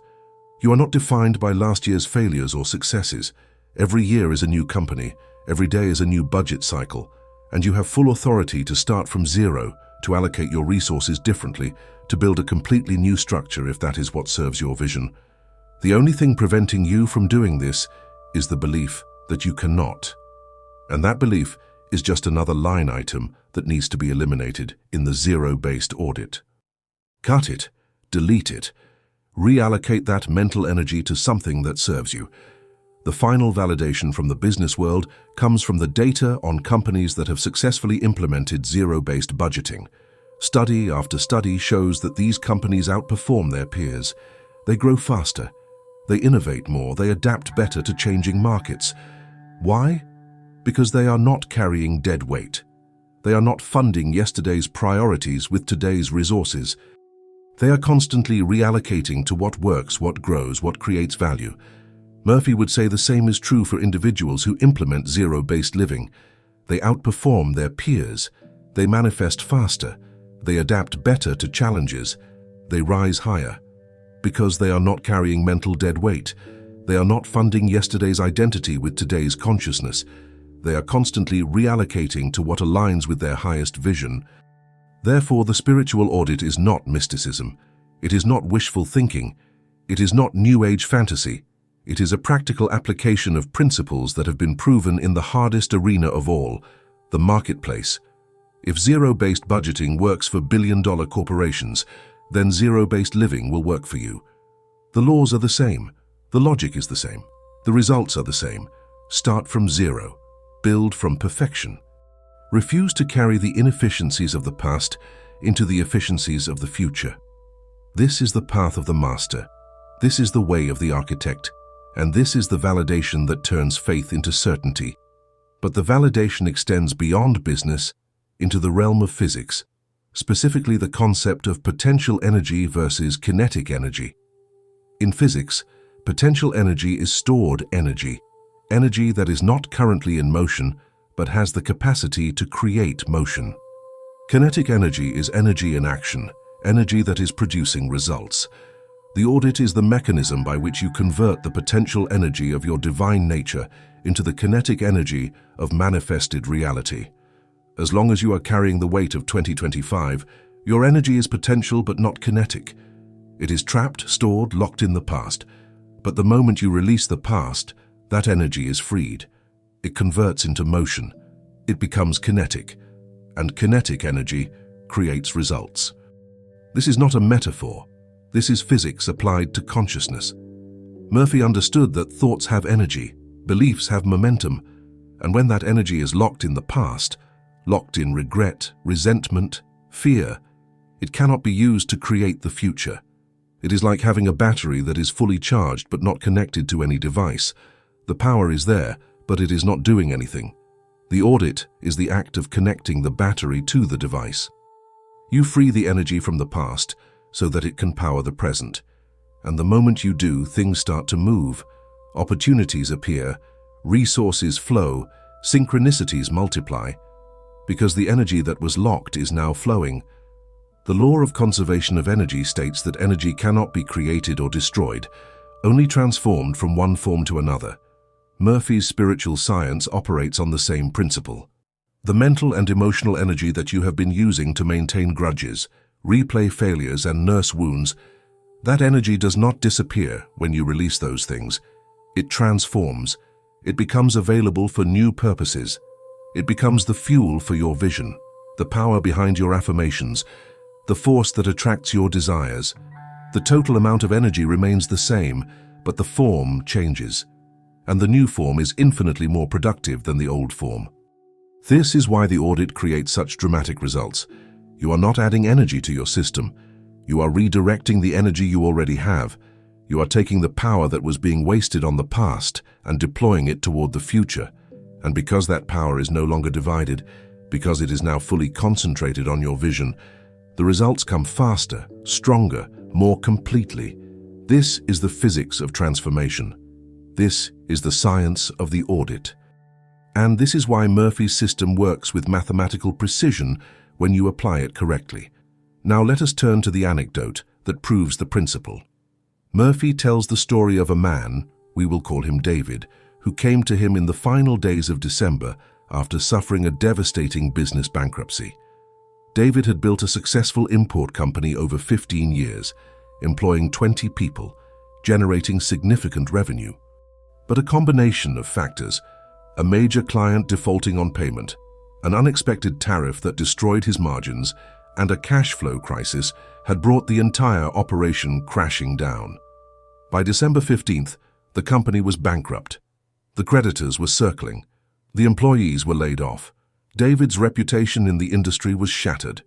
[SPEAKER 1] You are not defined by last year's failures or successes. Every year is a new company. Every day is a new budget cycle. And you have full authority to start from zero, to allocate your resources differently, to build a completely new structure if that is what serves your vision. The only thing preventing you from doing this is the belief that you cannot. And that belief is just another line item that needs to be eliminated in the zero-based audit. Cut it, delete it, reallocate that mental energy to something that serves you. The final validation from the business world comes from the data on companies that have successfully implemented zero-based budgeting. Study after study shows that these companies outperform their peers. They grow faster. They innovate more. They adapt better to changing markets. Why? Because they are not carrying dead weight. They are not funding yesterday's priorities with today's resources. They are constantly reallocating to what works, what grows, what creates value. Murphy would say the same is true for individuals who implement zero-based living. They outperform their peers. They manifest faster. They adapt better to challenges. They rise higher. Because they are not carrying mental dead weight. They are not funding yesterday's identity with today's consciousness. They are constantly reallocating to what aligns with their highest vision. Therefore, the spiritual audit is not mysticism. It is not wishful thinking. It is not New Age fantasy. It is a practical application of principles that have been proven in the hardest arena of all, the marketplace. If zero-based budgeting works for billion-dollar corporations, then zero-based living will work for you. The laws are the same. The logic is the same. The results are the same. Start from zero. Build from perfection. Refuse to carry the inefficiencies of the past into the efficiencies of the future. This is the path of the master. This is the way of the architect. And this is the validation that turns faith into certainty. But the validation extends beyond business into the realm of physics, specifically the concept of potential energy versus kinetic energy. In physics, potential energy is stored energy, energy that is not currently in motion, but has the capacity to create motion. Kinetic energy is energy in action, energy that is producing results. The audit is the mechanism by which you convert the potential energy of your divine nature into the kinetic energy of manifested reality. As long as you are carrying the weight of 2025, your energy is potential but not kinetic. It is trapped, stored, locked in the past. But the moment you release the past, that energy is freed. It converts into motion. It becomes kinetic. And kinetic energy creates results. This is not a metaphor. This is physics applied to consciousness. Murphy understood that thoughts have energy, beliefs have momentum, and when that energy is locked in the past, locked in regret, resentment, fear, it cannot be used to create the future. It is like having a battery that is fully charged but not connected to any device. The power is there, but it is not doing anything. The audit is the act of connecting the battery to the device. You free the energy from the past so that it can power the present. And the moment you do, things start to move. Opportunities appear, resources flow, synchronicities multiply. Because the energy that was locked is now flowing. The law of conservation of energy states that energy cannot be created or destroyed, only transformed from one form to another. Murphy's spiritual science operates on the same principle. The mental and emotional energy that you have been using to maintain grudges, replay failures, and nurse wounds, that energy does not disappear when you release those things. It transforms. It becomes available for new purposes. It becomes the fuel for your vision, the power behind your affirmations, the force that attracts your desires. The total amount of energy remains the same, but the form changes. And the new form is infinitely more productive than the old form. This is why the audit creates such dramatic results. You are not adding energy to your system. You are redirecting the energy you already have. You are taking the power that was being wasted on the past and deploying it toward the future. And because that power is no longer divided, Because it is now fully concentrated on your vision, the results come faster, stronger, more completely. This is the physics of transformation. This is the science of the audit. And this is why Murphy's system works with mathematical precision when you apply it correctly. Now let us turn to the anecdote that proves the principle. Murphy tells the story of a man, we will call him David, who came to him in the final days of December after suffering a devastating business bankruptcy. David had built a successful import company over 15 years, employing 20 people, generating significant revenue. But a combination of factors, a major client defaulting on payment, an unexpected tariff that destroyed his margins, and a cash flow crisis had brought the entire operation crashing down. By December 15th, the company was bankrupt. The creditors were circling. The employees were laid off. David's reputation in the industry was shattered.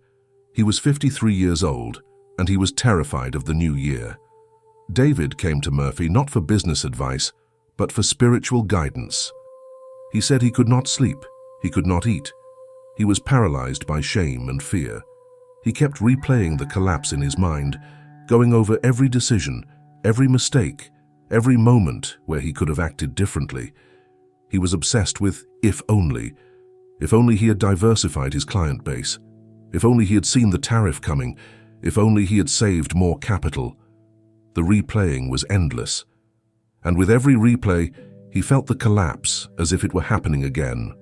[SPEAKER 1] He was 53 years old, and he was terrified of the new year. David came to Murphy not for business advice, but for spiritual guidance. He said he could not sleep, he could not eat. He was paralyzed by shame and fear. He kept replaying the collapse in his mind, going over every decision, every mistake, every moment where he could have acted differently. He was obsessed with if only he had diversified his client base, if only he had seen the tariff coming, if only he had saved more capital. The replaying was endless, and with every replay, he felt the collapse as if it were happening again.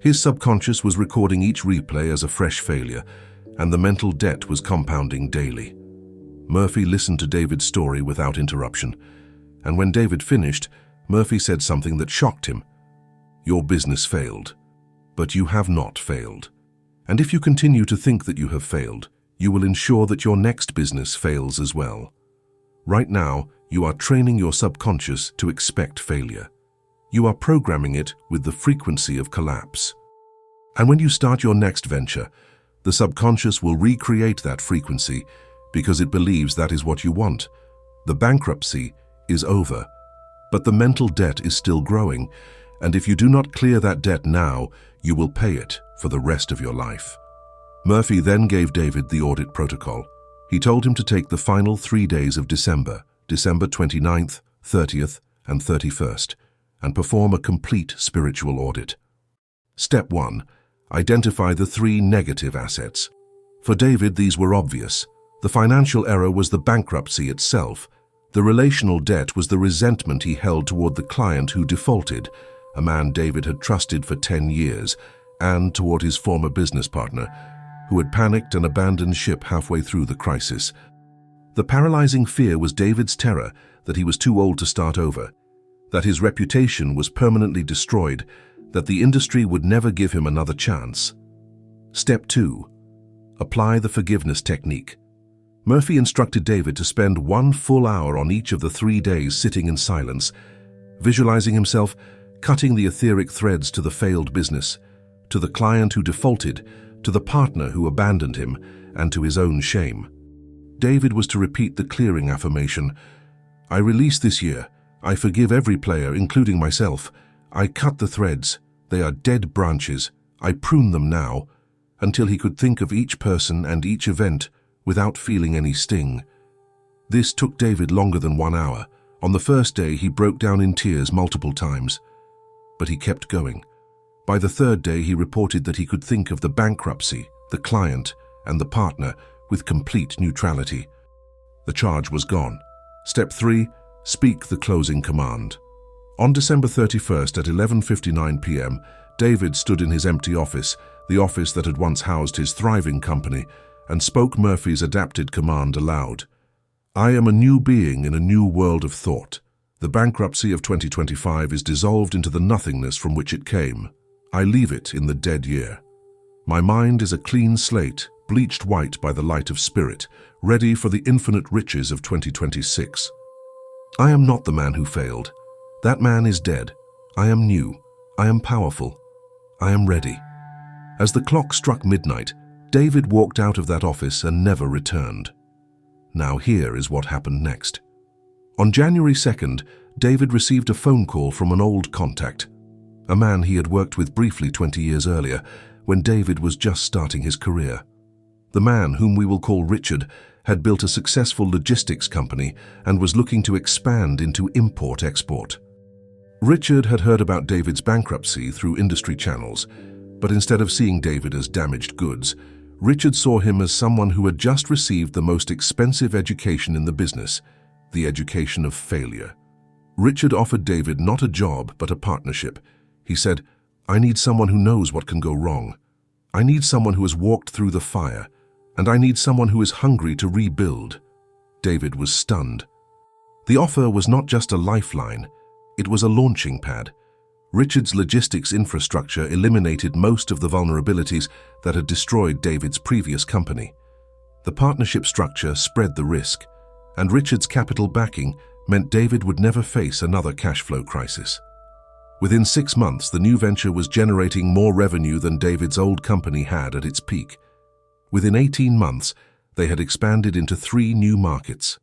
[SPEAKER 1] His subconscious was recording each replay as a fresh failure, and the mental debt was compounding daily. Murphy listened to David's story without interruption, and when David finished, Murphy said something that shocked him. Your business failed, but you have not failed. And if you continue to think that you have failed, you will ensure that your next business fails as well. Right now, you are training your subconscious to expect failure. You are programming it with the frequency of collapse. And when you start your next venture, the subconscious will recreate that frequency because it believes that is what you want. The bankruptcy is over, but the mental debt is still growing, and if you do not clear that debt now, you will pay it for the rest of your life. Murphy then gave David the audit protocol. He told him to take the final 3 days of December 29th, 30th, and 31st, and perform a complete spiritual audit. Step 1. Identify the 3 negative assets. For David, these were obvious. The financial error was the bankruptcy itself. The relational debt was the resentment he held toward the client who defaulted, a man David had trusted for 10 years, and toward his former business partner, who had panicked and abandoned ship halfway through the crisis. The paralyzing fear was David's terror that he was too old to start over, that his reputation was permanently destroyed, that the industry would never give him another chance. Step 2. Apply the forgiveness technique. Murphy instructed David to spend 1 full hour on each of the 3 days sitting in silence, visualizing himself cutting the etheric threads to the failed business, to the client who defaulted, to the partner who abandoned him, and to his own shame. David was to repeat the clearing affirmation, I release this year. I forgive every player, including myself. I cut the threads. They are dead branches. I prune them now, until he could think of each person and each event without feeling any sting. This took David longer than 1 hour. On the first day, he broke down in tears multiple times, but he kept going. By the 3rd day, he reported that he could think of the bankruptcy, the client, and the partner with complete neutrality. The charge was gone. Step 3. Speak the closing command. On December 31st at 11:59 p.m., David stood in his empty office, the office that had once housed his thriving company, and spoke Murphy's adapted command aloud. I am a new being in a new world of thought. The bankruptcy of 2025 is dissolved into the nothingness from which it came. I leave it in the dead year. My mind is a clean slate, bleached white by the light of spirit, ready for the infinite riches of 2026. I am not the man who failed. That man is dead. I am new. I am powerful. I am ready. As the clock struck midnight, David walked out of that office and never returned. Now here is what happened next. On January 2nd, David received a phone call from an old contact, a man he had worked with briefly 20 years earlier, when David was just starting his career. The man, whom we will call Richard, had built a successful logistics company and was looking to expand into import-export. Richard had heard about David's bankruptcy through industry channels, but instead of seeing David as damaged goods, Richard saw him as someone who had just received the most expensive education in the business, the education of failure. Richard offered David not a job, but a partnership. He said, "I need someone who knows what can go wrong. I need someone who has walked through the fire, and I need someone who is hungry to rebuild." David was stunned. The offer was not just a lifeline, it was a launching pad. Richard's logistics infrastructure eliminated most of the vulnerabilities that had destroyed David's previous company. The partnership structure spread the risk, and Richard's capital backing meant David would never face another cash flow crisis. Within 6 months, the new venture was generating more revenue than David's old company had at its peak. Within 18 months, they had expanded into 3 new markets.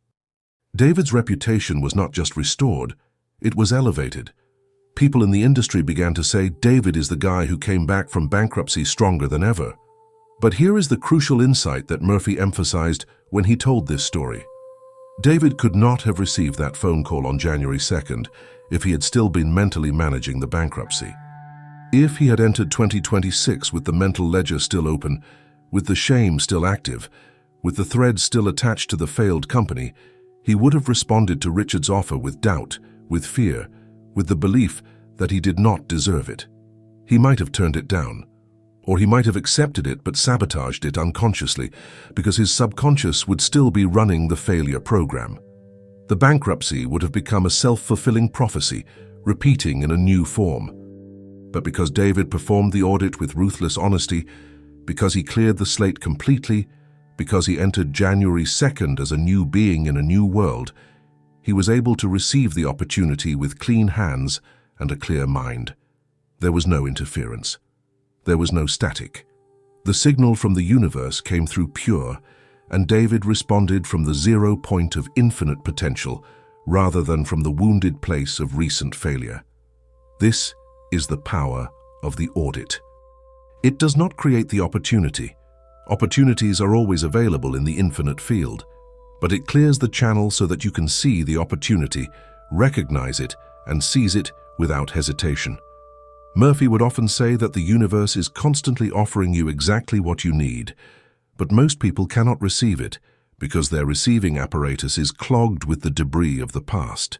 [SPEAKER 1] David's reputation was not just restored, it was elevated. People in the industry began to say David is the guy who came back from bankruptcy stronger than ever. But here is the crucial insight that Murphy emphasized when he told this story. David could not have received that phone call on January 2nd if he had still been mentally managing the bankruptcy. If he had entered 2026 with the mental ledger still open, with the shame still active, with the thread still attached to the failed company, he would have responded to Richard's offer with doubt, with fear, with the belief that he did not deserve it. He might have turned it down, or he might have accepted it but sabotaged it unconsciously because his subconscious would still be running the failure program. The bankruptcy would have become a self-fulfilling prophecy, repeating in a new form. But because David performed the audit with ruthless honesty, because he cleared the slate completely, because he entered January 2nd as a new being in a new world, he was able to receive the opportunity with clean hands and a clear mind. There was no interference. There was no static. The signal from the universe came through pure, and David responded from the 0 point of infinite potential rather than from the wounded place of recent failure. This is the power of the audit. It does not create the opportunity. Opportunities are always available in the infinite field, but it clears the channel so that you can see the opportunity, recognize it, and seize it without hesitation. Murphy would often say that the universe is constantly offering you exactly what you need, but most people cannot receive it because their receiving apparatus is clogged with the debris of the past.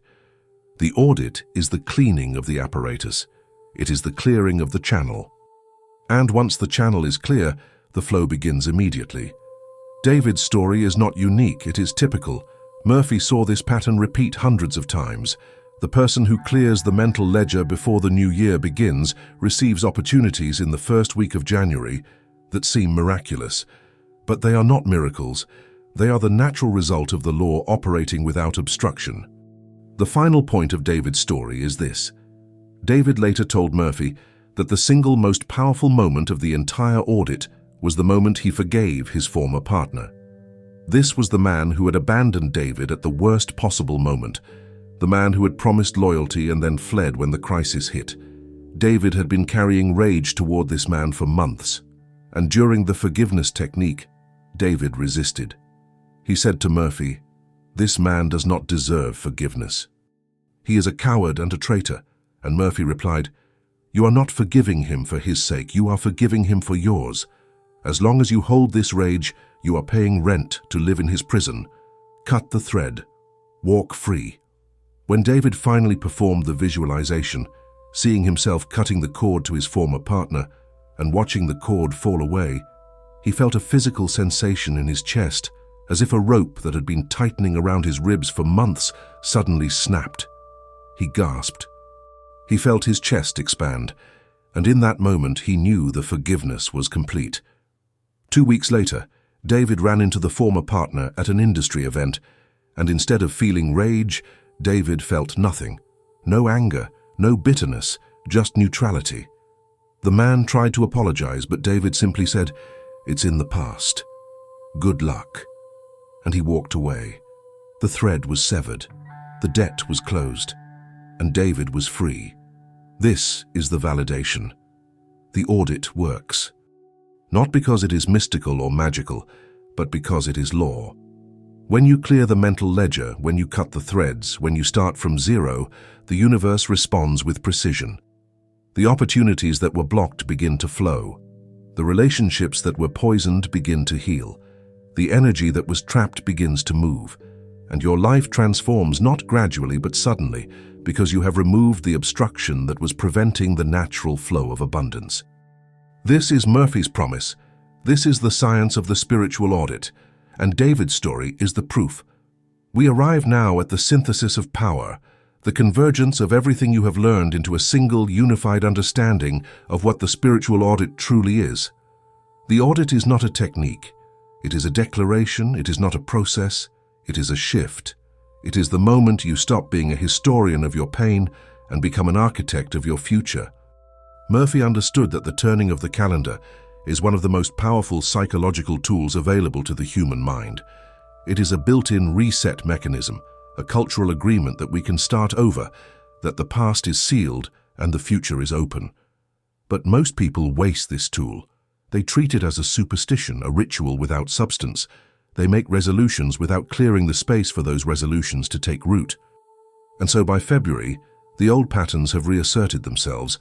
[SPEAKER 1] The audit is the cleaning of the apparatus. It is the clearing of the channel. And once the channel is clear, the flow begins immediately. David's story is not unique, it is typical. Murphy saw this pattern repeat hundreds of times. The person who clears the mental ledger before the new year begins receives opportunities in the first week of January that seem miraculous. But they are not miracles. They are the natural result of the law operating without obstruction. The final point of David's story is this. David later told Murphy that the single most powerful moment of the entire audit was the moment he forgave his former partner. This was the man who had abandoned David at the worst possible moment, the man who had promised loyalty and then fled when the crisis hit. David had been carrying rage toward this man for months, and during the forgiveness technique, David resisted. He said to Murphy, "This man does not deserve forgiveness. He is a coward and a traitor," and Murphy replied, "You are not forgiving him for his sake, you are forgiving him for yours. As long as you hold this rage, you are paying rent to live in his prison. Cut the thread. Walk free." When David finally performed the visualization, seeing himself cutting the cord to his former partner and watching the cord fall away, he felt a physical sensation in his chest, as if a rope that had been tightening around his ribs for months suddenly snapped. He gasped. He felt his chest expand, and in that moment he knew the forgiveness was complete. 2 weeks later, David ran into the former partner at an industry event, and instead of feeling rage, David felt nothing. No anger, no bitterness, just neutrality. The man tried to apologize, but David simply said, "It's in the past. Good luck." And he walked away. The thread was severed, the debt was closed, and David was free. This is the validation. The audit works. not because it is mystical or magical, but because it is law. When you clear the mental ledger, when you cut the threads, when you start from zero, the universe responds with precision. The opportunities that were blocked begin to flow. The relationships that were poisoned begin to heal. The energy that was trapped begins to move. And your life transforms not gradually but suddenly, because you have removed the obstruction that was preventing the natural flow of abundance. This is Murphy's promise. This is the science of the spiritual audit. And David's story is the proof. We arrive now at the synthesis of power, the convergence of everything you have learned into a single, unified understanding of what the spiritual audit truly is. The audit is not a technique. It is a declaration. It is not a process. It is a shift. It is the moment you stop being a historian of your pain and become an architect of your future. Murphy understood that the turning of the calendar is one of the most powerful psychological tools available to the human mind. It is a built-in reset mechanism, a cultural agreement that we can start over, that the past is sealed and the future is open. But most people waste this tool. They treat it as a superstition, a ritual without substance. They make resolutions without clearing the space for those resolutions to take root. And so by February, the old patterns have reasserted themselves,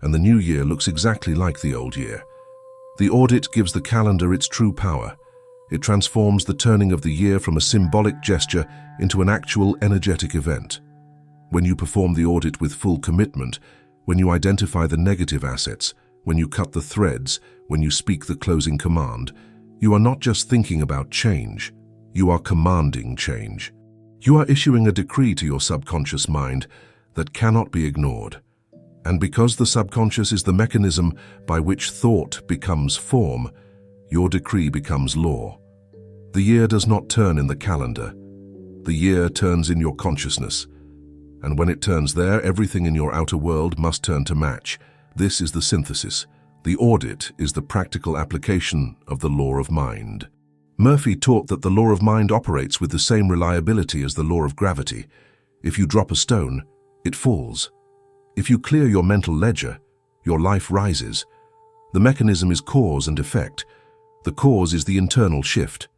[SPEAKER 1] and the new year looks exactly like the old year. The audit gives the calendar its true power. It transforms the turning of the year from a symbolic gesture into an actual energetic event. When you perform the audit with full commitment, when you identify the negative assets, when you cut the threads, when you speak the closing command, you are not just thinking about change, you are commanding change. You are issuing a decree to your subconscious mind that cannot be ignored. And because the subconscious is the mechanism by which thought becomes form, your decree becomes law. The year does not turn in the calendar. The year turns in your consciousness. And when it turns there, everything in your outer world must turn to match. This is the synthesis. The audit is the practical application of the law of mind. Murphy taught that the law of mind operates with the same reliability as the law of gravity. If you drop a stone, it falls. If you clear your mental ledger, your life rises. The mechanism is cause and effect. The cause is the internal shift,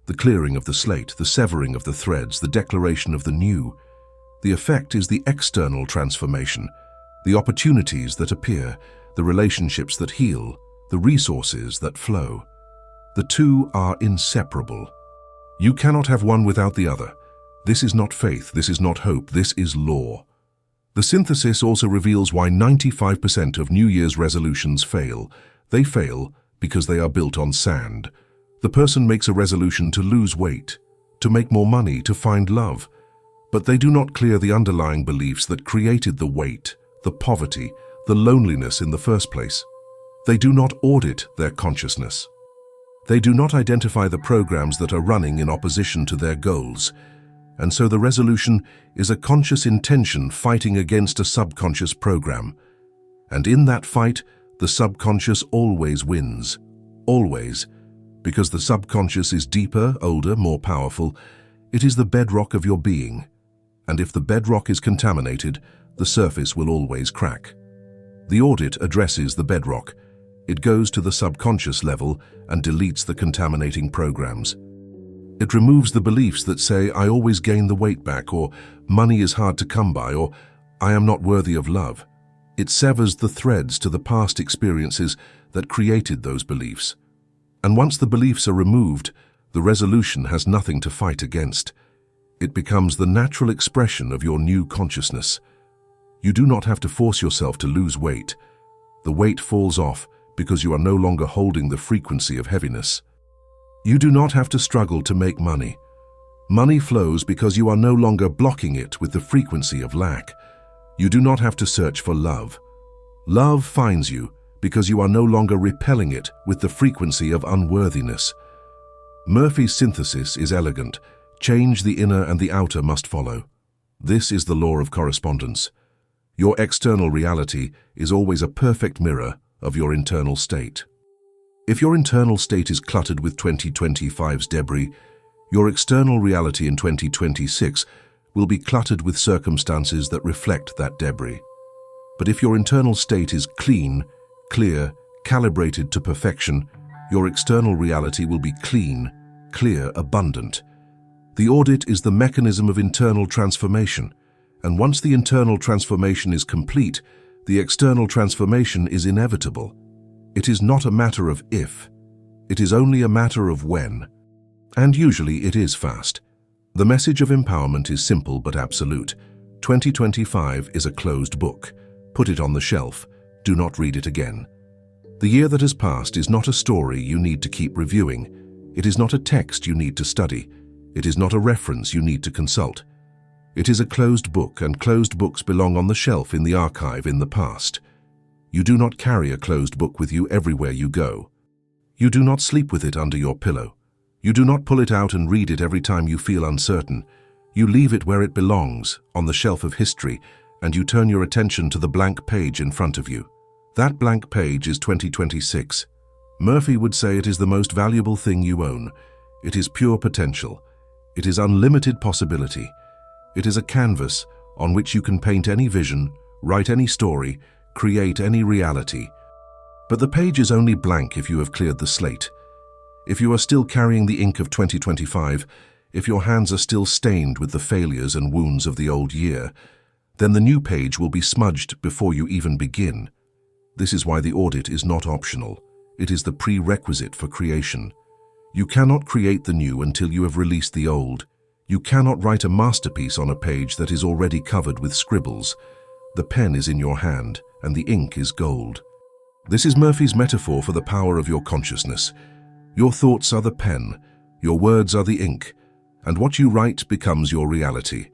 [SPEAKER 1] the clearing of the slate, the severing of the threads, the declaration of the new. The effect is the external transformation, the opportunities that appear, the relationships that heal, the resources that flow. The two are inseparable. You cannot have one without the other. This is not faith, this is not hope, this is law. The synthesis also reveals why 95% of New Year's resolutions fail. They fail because they are built on sand. The person makes a resolution to lose weight, to make more money, to find love, but they do not clear the underlying beliefs that created the weight, the poverty, the loneliness in the first place. They do not audit their consciousness. They do not identify the programs that are running in opposition to their goals. And so the resolution is a conscious intention fighting against a subconscious program. And in that fight, the subconscious always wins. Always. Because the subconscious is deeper, older, more powerful. It is the bedrock of your being. And if the bedrock is contaminated, the surface will always crack. The audit addresses the bedrock. It goes to the subconscious level and deletes the contaminating programs. It removes the beliefs that say, I always gain the weight back, or money is hard to come by, or I am not worthy of love. It severs the threads to the past experiences that created those beliefs. And once the beliefs are removed, the resolution has nothing to fight against. It becomes the natural expression of your new consciousness. You do not have to force yourself to lose weight. The weight falls off because you are no longer holding the frequency of heaviness. You do not have to struggle to make money. Money flows because you are no longer blocking it with the frequency of lack. You do not have to search for love. Love finds you because you are no longer repelling it with the frequency of unworthiness. Murphy's synthesis is elegant. Change the inner and the outer must follow. This is the law of correspondence. Your external reality is always a perfect mirror of your internal state. If your internal state is cluttered with 2025's debris, your external reality in 2026 will be cluttered with circumstances that reflect that debris. But if your internal state is clean, clear, calibrated to perfection, Your external reality will be clean, clear, abundant. The audit is the mechanism of internal transformation, and once the internal transformation is complete, the external transformation is inevitable. It is not a matter of if, it is only a matter of when. And usually it is fast. The message of empowerment is simple but absolute. 2025 is a closed book. Put it on the shelf. Do not read it again. The year that has passed is not a story you need to keep reviewing. It is not a text you need to study. It is not a reference you need to consult. It is a closed book, and closed books belong on the shelf in the archive in the past. You do not carry a closed book with you everywhere you go. You do not sleep with it under your pillow. You do not pull it out and read it every time you feel uncertain. You leave it where it belongs, on the shelf of history, and you turn your attention to the blank page in front of you. That blank page is 2026. Murphy would say it is the most valuable thing you own. It is pure potential. It is unlimited possibility. It is a canvas on which you can paint any vision, write any story, create any reality. But the page is only blank if you have cleared the slate. If you are still carrying the ink of 2025, if your hands are still stained with the failures and wounds of the old year, then the new page will be smudged before you even begin. This is why the audit is not optional. It is the prerequisite for creation. You cannot create the new until you have released the old. You cannot write a masterpiece on a page that is already covered with scribbles. The pen is in your hand, and the ink is gold. This is Murphy's metaphor for the power of your consciousness. Your thoughts are the pen, your words are the ink, and what you write becomes your reality.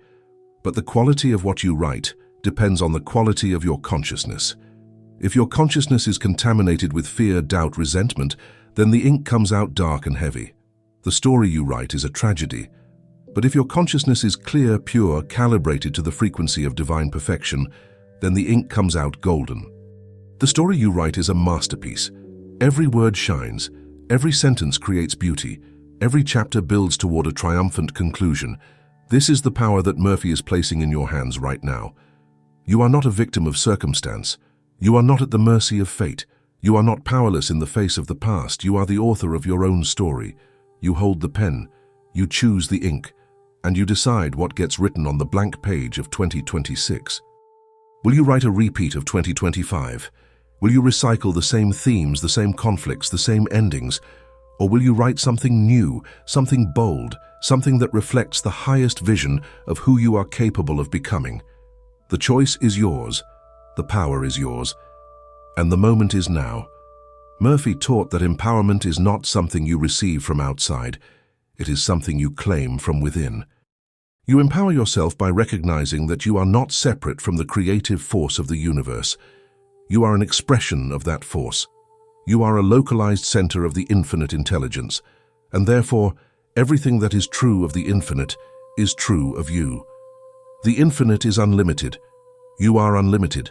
[SPEAKER 1] But the quality of what you write depends on the quality of your consciousness. If your consciousness is contaminated with fear, doubt, resentment, then the ink comes out dark and heavy. The story you write is a tragedy. But if your consciousness is clear, pure, calibrated to the frequency of divine perfection, then the ink comes out golden. The story you write is a masterpiece. Every word shines, every sentence creates beauty, every chapter builds toward a triumphant conclusion. This is the power that Murphy is placing in your hands right now. You are not a victim of circumstance. You are not at the mercy of fate. You are not powerless in the face of the past. You are the author of your own story. You hold the pen, you choose the ink, and you decide what gets written on the blank page of 2026. Will you write a repeat of 2025? Will you recycle the same themes, the same conflicts, the same endings? Or will you write something new, something bold, something that reflects the highest vision of who you are capable of becoming? The choice is yours, the power is yours, and the moment is now. Murphy taught that empowerment is not something you receive from outside, it is something you claim from within. You empower yourself by recognizing that you are not separate from the creative force of the universe. You are an expression of that force. You are a localized center of the infinite intelligence, and therefore, everything that is true of the infinite is true of you. The infinite is unlimited. You are unlimited.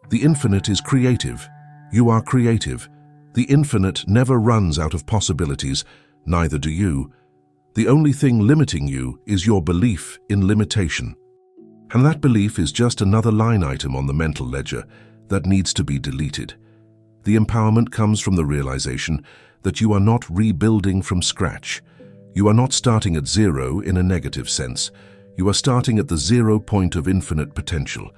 [SPEAKER 1] The infinite is creative. You are creative. The infinite never runs out of possibilities, neither do you. The only thing limiting you is your belief in limitation. And that belief is just another line item on the mental ledger that needs to be deleted. The empowerment comes from the realization that you are not rebuilding from scratch. You are not starting at zero in a negative sense. You are starting at the 0 point of infinite potential.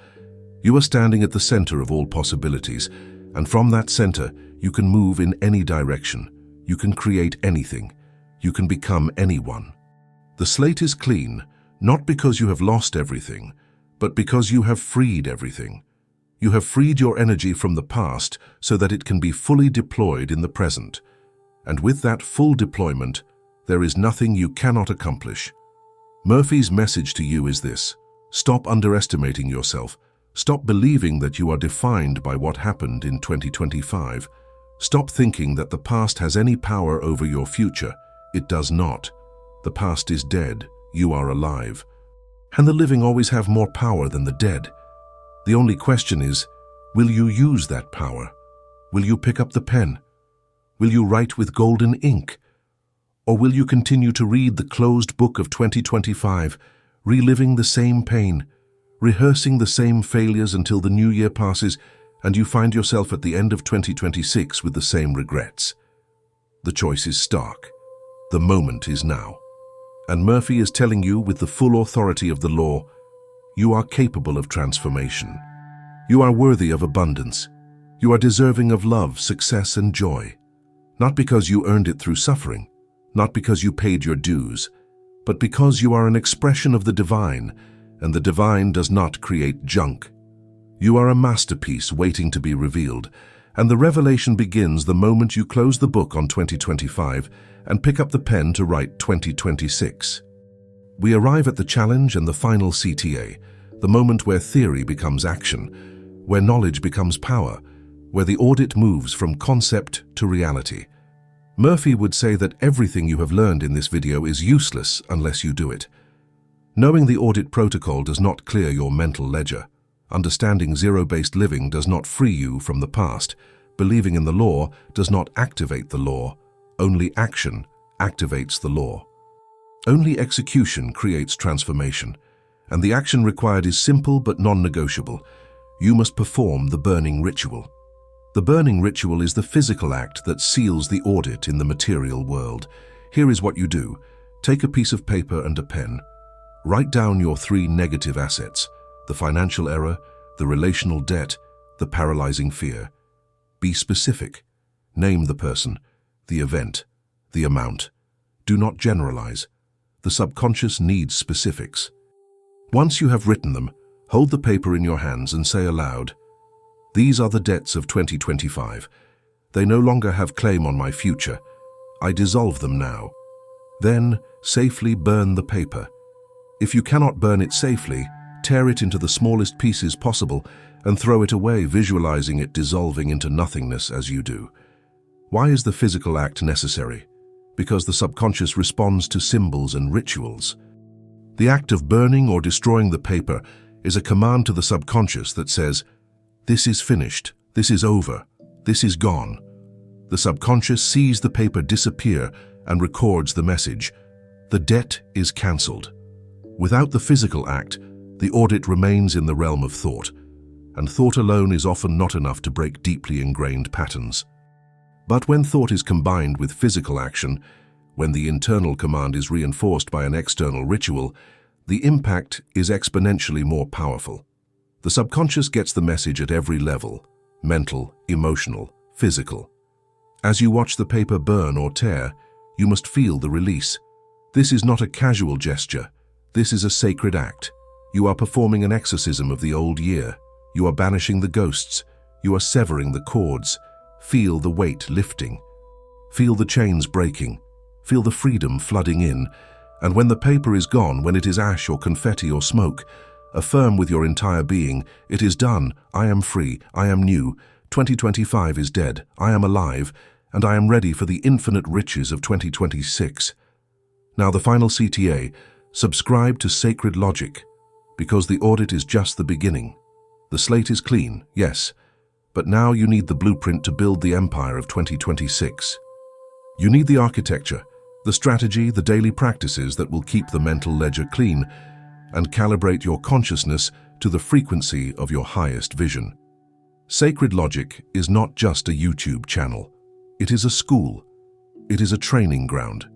[SPEAKER 1] You are standing at the center of all possibilities, and from that center, you can move in any direction. You can create anything. You can become anyone. The slate is clean, not because you have lost everything, but because you have freed everything. You have freed your energy from the past so that it can be fully deployed in the present. And with that full deployment, there is nothing you cannot accomplish. Murphy's message to you is this: stop underestimating yourself. Stop believing that you are defined by what happened in 2025. Stop thinking that the past has any power over your future. It does not. The past is dead. You are alive. And the living always have more power than the dead. The only question is, will you use that power? Will you pick up the pen? Will you write with golden ink? Or will you continue to read the closed book of 2025, reliving the same pain, rehearsing the same failures until the new year passes and you find yourself at the end of 2026 with the same regrets? The choice is stark. The moment is now. And Murphy is telling you with the full authority of the law, you are capable of transformation. You are worthy of abundance. You are deserving of love, success, and joy. Not because you earned it through suffering, not because you paid your dues, but because you are an expression of the divine, and the divine does not create junk. You are a masterpiece waiting to be revealed, and the revelation begins the moment you close the book on 2025 and pick up the pen to write 2026. We arrive at the challenge and the final CTA, the moment where theory becomes action, where knowledge becomes power, where the audit moves from concept to reality. Murphy would say that everything you have learned in this video is useless unless you do it. Knowing the audit protocol does not clear your mental ledger. Understanding zero-based living does not free you from the past. Believing in the law does not activate the law. Only action activates the law. Only execution creates transformation, and the action required is simple but non-negotiable. You must perform the burning ritual. The burning ritual is the physical act that seals the audit in the material world. Here is what you do. Take a piece of paper and a pen. Write down your 3 negative assets: the financial error, the relational debt, the paralyzing fear. Be specific. Name the person, the event, the amount. Do not generalize. The subconscious needs specifics. Once you have written them, hold the paper in your hands and say aloud, "These are the debts of 2025. They no longer have claim on my future. I dissolve them now." Then, safely burn the paper. If you cannot burn it safely, tear it into the smallest pieces possible and throw it away, visualizing it dissolving into nothingness as you do. Why is the physical act necessary? Because the subconscious responds to symbols and rituals. The act of burning or destroying the paper is a command to the subconscious that says, "This is finished, this is over, this is gone." The subconscious sees the paper disappear and records the message, "The debt is cancelled." Without the physical act, the audit remains in the realm of thought, and thought alone is often not enough to break deeply ingrained patterns. But when thought is combined with physical action, when the internal command is reinforced by an external ritual, the impact is exponentially more powerful. The subconscious gets the message at every level: mental, emotional, physical. As you watch the paper burn or tear, you must feel the release. This is not a casual gesture. This is a sacred act. You are performing an exorcism of the old year. You are banishing the ghosts. You are severing the cords. Feel the weight lifting. Feel the chains breaking. Feel the freedom flooding in. And when the paper is gone, when it is ash or confetti or smoke, affirm with your entire being, "It is done. I am free. I am new. 2025 is dead. I am alive. And I am ready for the infinite riches of 2026. Now the final CTA. Subscribe to Sacred Logic, because the audit is just the beginning. The slate is clean, yes, but now you need the blueprint to build the empire of 2026. You need the architecture, the strategy, the daily practices that will keep the mental ledger clean and calibrate your consciousness to the frequency of your highest vision. Sacred Logic is not just a YouTube channel. It is a school. It is a training ground.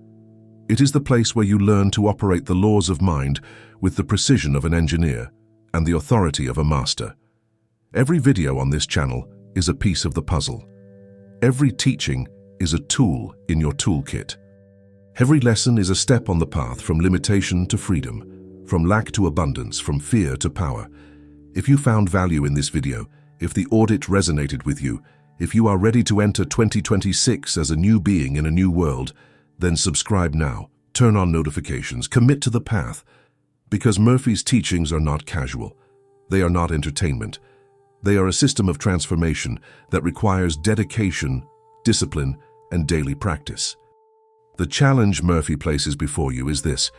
[SPEAKER 1] It is the place where you learn to operate the laws of mind with the precision of an engineer and the authority of a master. Every video on this channel is a piece of the puzzle. Every teaching is a tool in your toolkit. Every lesson is a step on the path from limitation to freedom, from lack to abundance, from fear to power. If you found value in this video, if the audit resonated with you, if you are ready to enter 2026 as a new being in a new world, then subscribe now, turn on notifications, commit to the path. Because Murphy's teachings are not casual. They are not entertainment. They are a system of transformation that requires dedication, discipline, and daily practice. The challenge Murphy places before you is this: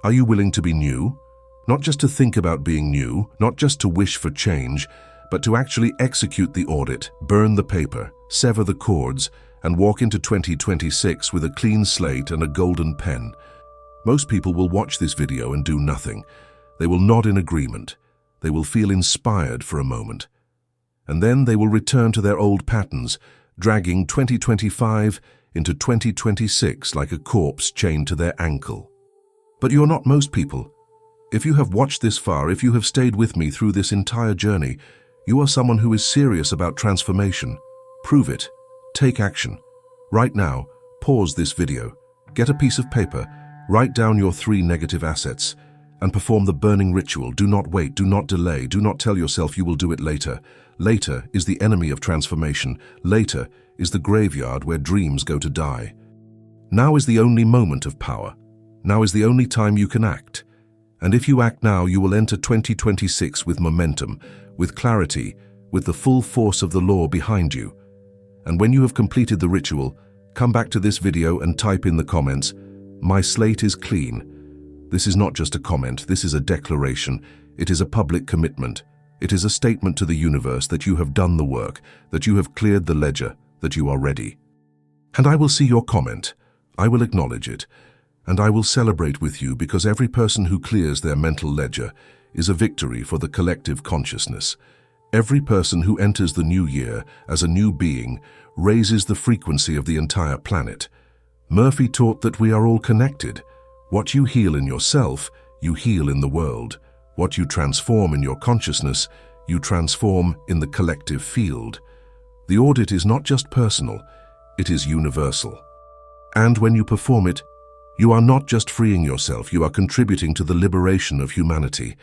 [SPEAKER 1] are you willing to be new? Not just to think about being new, not just to wish for change, but to actually execute the audit, burn the paper, sever the cords, and walk into 2026 with a clean slate and a golden pen. Most people will watch this video and do nothing. They will nod in agreement. They will feel inspired for a moment. And then they will return to their old patterns, dragging 2025 into 2026 like a corpse chained to their ankle. But you're not most people. If you have watched this far, if you have stayed with me through this entire journey, you are someone who is serious about transformation. Prove it. Take action. Right now, pause this video. Get a piece of paper, write down your 3 negative assets, and perform the burning ritual. Do not wait, do not delay, do not tell yourself you will do it later. Later is the enemy of transformation. Later is the graveyard where dreams go to die. Now is the only moment of power. Now is the only time you can act. And if you act now, you will enter 2026 with momentum, with clarity, with the full force of the law behind you. And when you have completed the ritual, come back to this video and type in the comments, "My slate is clean." This is not just a comment, this is a declaration. It is a public commitment. It is a statement to the universe that you have done the work, that you have cleared the ledger, that you are ready. And I will see your comment. I will acknowledge it. And I will celebrate with you, because every person who clears their mental ledger is a victory for the collective consciousness. Every person who enters the new year as a new being raises the frequency of the entire planet. Murphy taught that we are all connected. What you heal in yourself, you heal in the world. What you transform in your consciousness, you transform in the collective field. The audit is not just personal, it is universal. And when you perform it, you are not just freeing yourself, you are contributing to the liberation of humanity.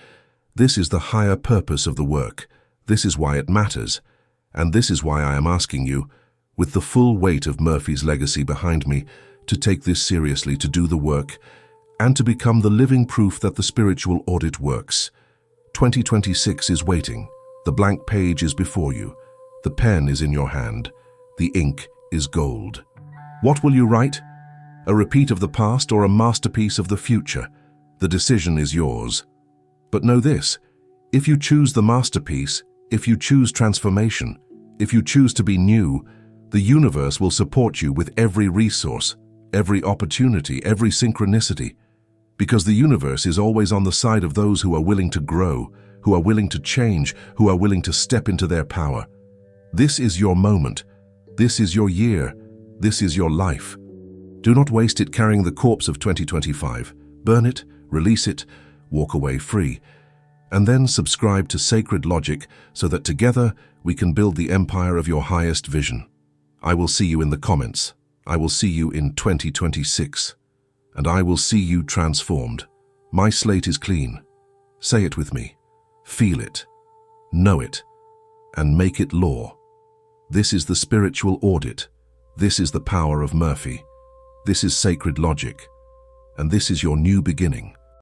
[SPEAKER 1] This is the higher purpose of the work. This is why it matters. And this is why I am asking you, with the full weight of Murphy's legacy behind me, to take this seriously, to do the work, and to become the living proof that the spiritual audit works. 2026 is waiting. The blank page is before you. The pen is in your hand. The ink is gold. What will you write? A repeat of the past or a masterpiece of the future? The decision is yours. But know this, if you choose the masterpiece, if you choose transformation, if you choose to be new, the universe will support you with every resource, every opportunity, every synchronicity. Because the universe is always on the side of those who are willing to grow, who are willing to change, who are willing to step into their power. This is your moment. This is your year. This is your life. Do not waste it carrying the corpse of 2025. Burn it, release it, walk away free. And then subscribe to Sacred Logic so that together we can build the empire of your highest vision. I will see you in the comments. I will see you in 2026. And I will see you transformed. My slate is clean. Say it with me. Feel it. Know it. And make it law. This is the spiritual audit. This is the power of Murphy. This is Sacred Logic. And this is your new beginning.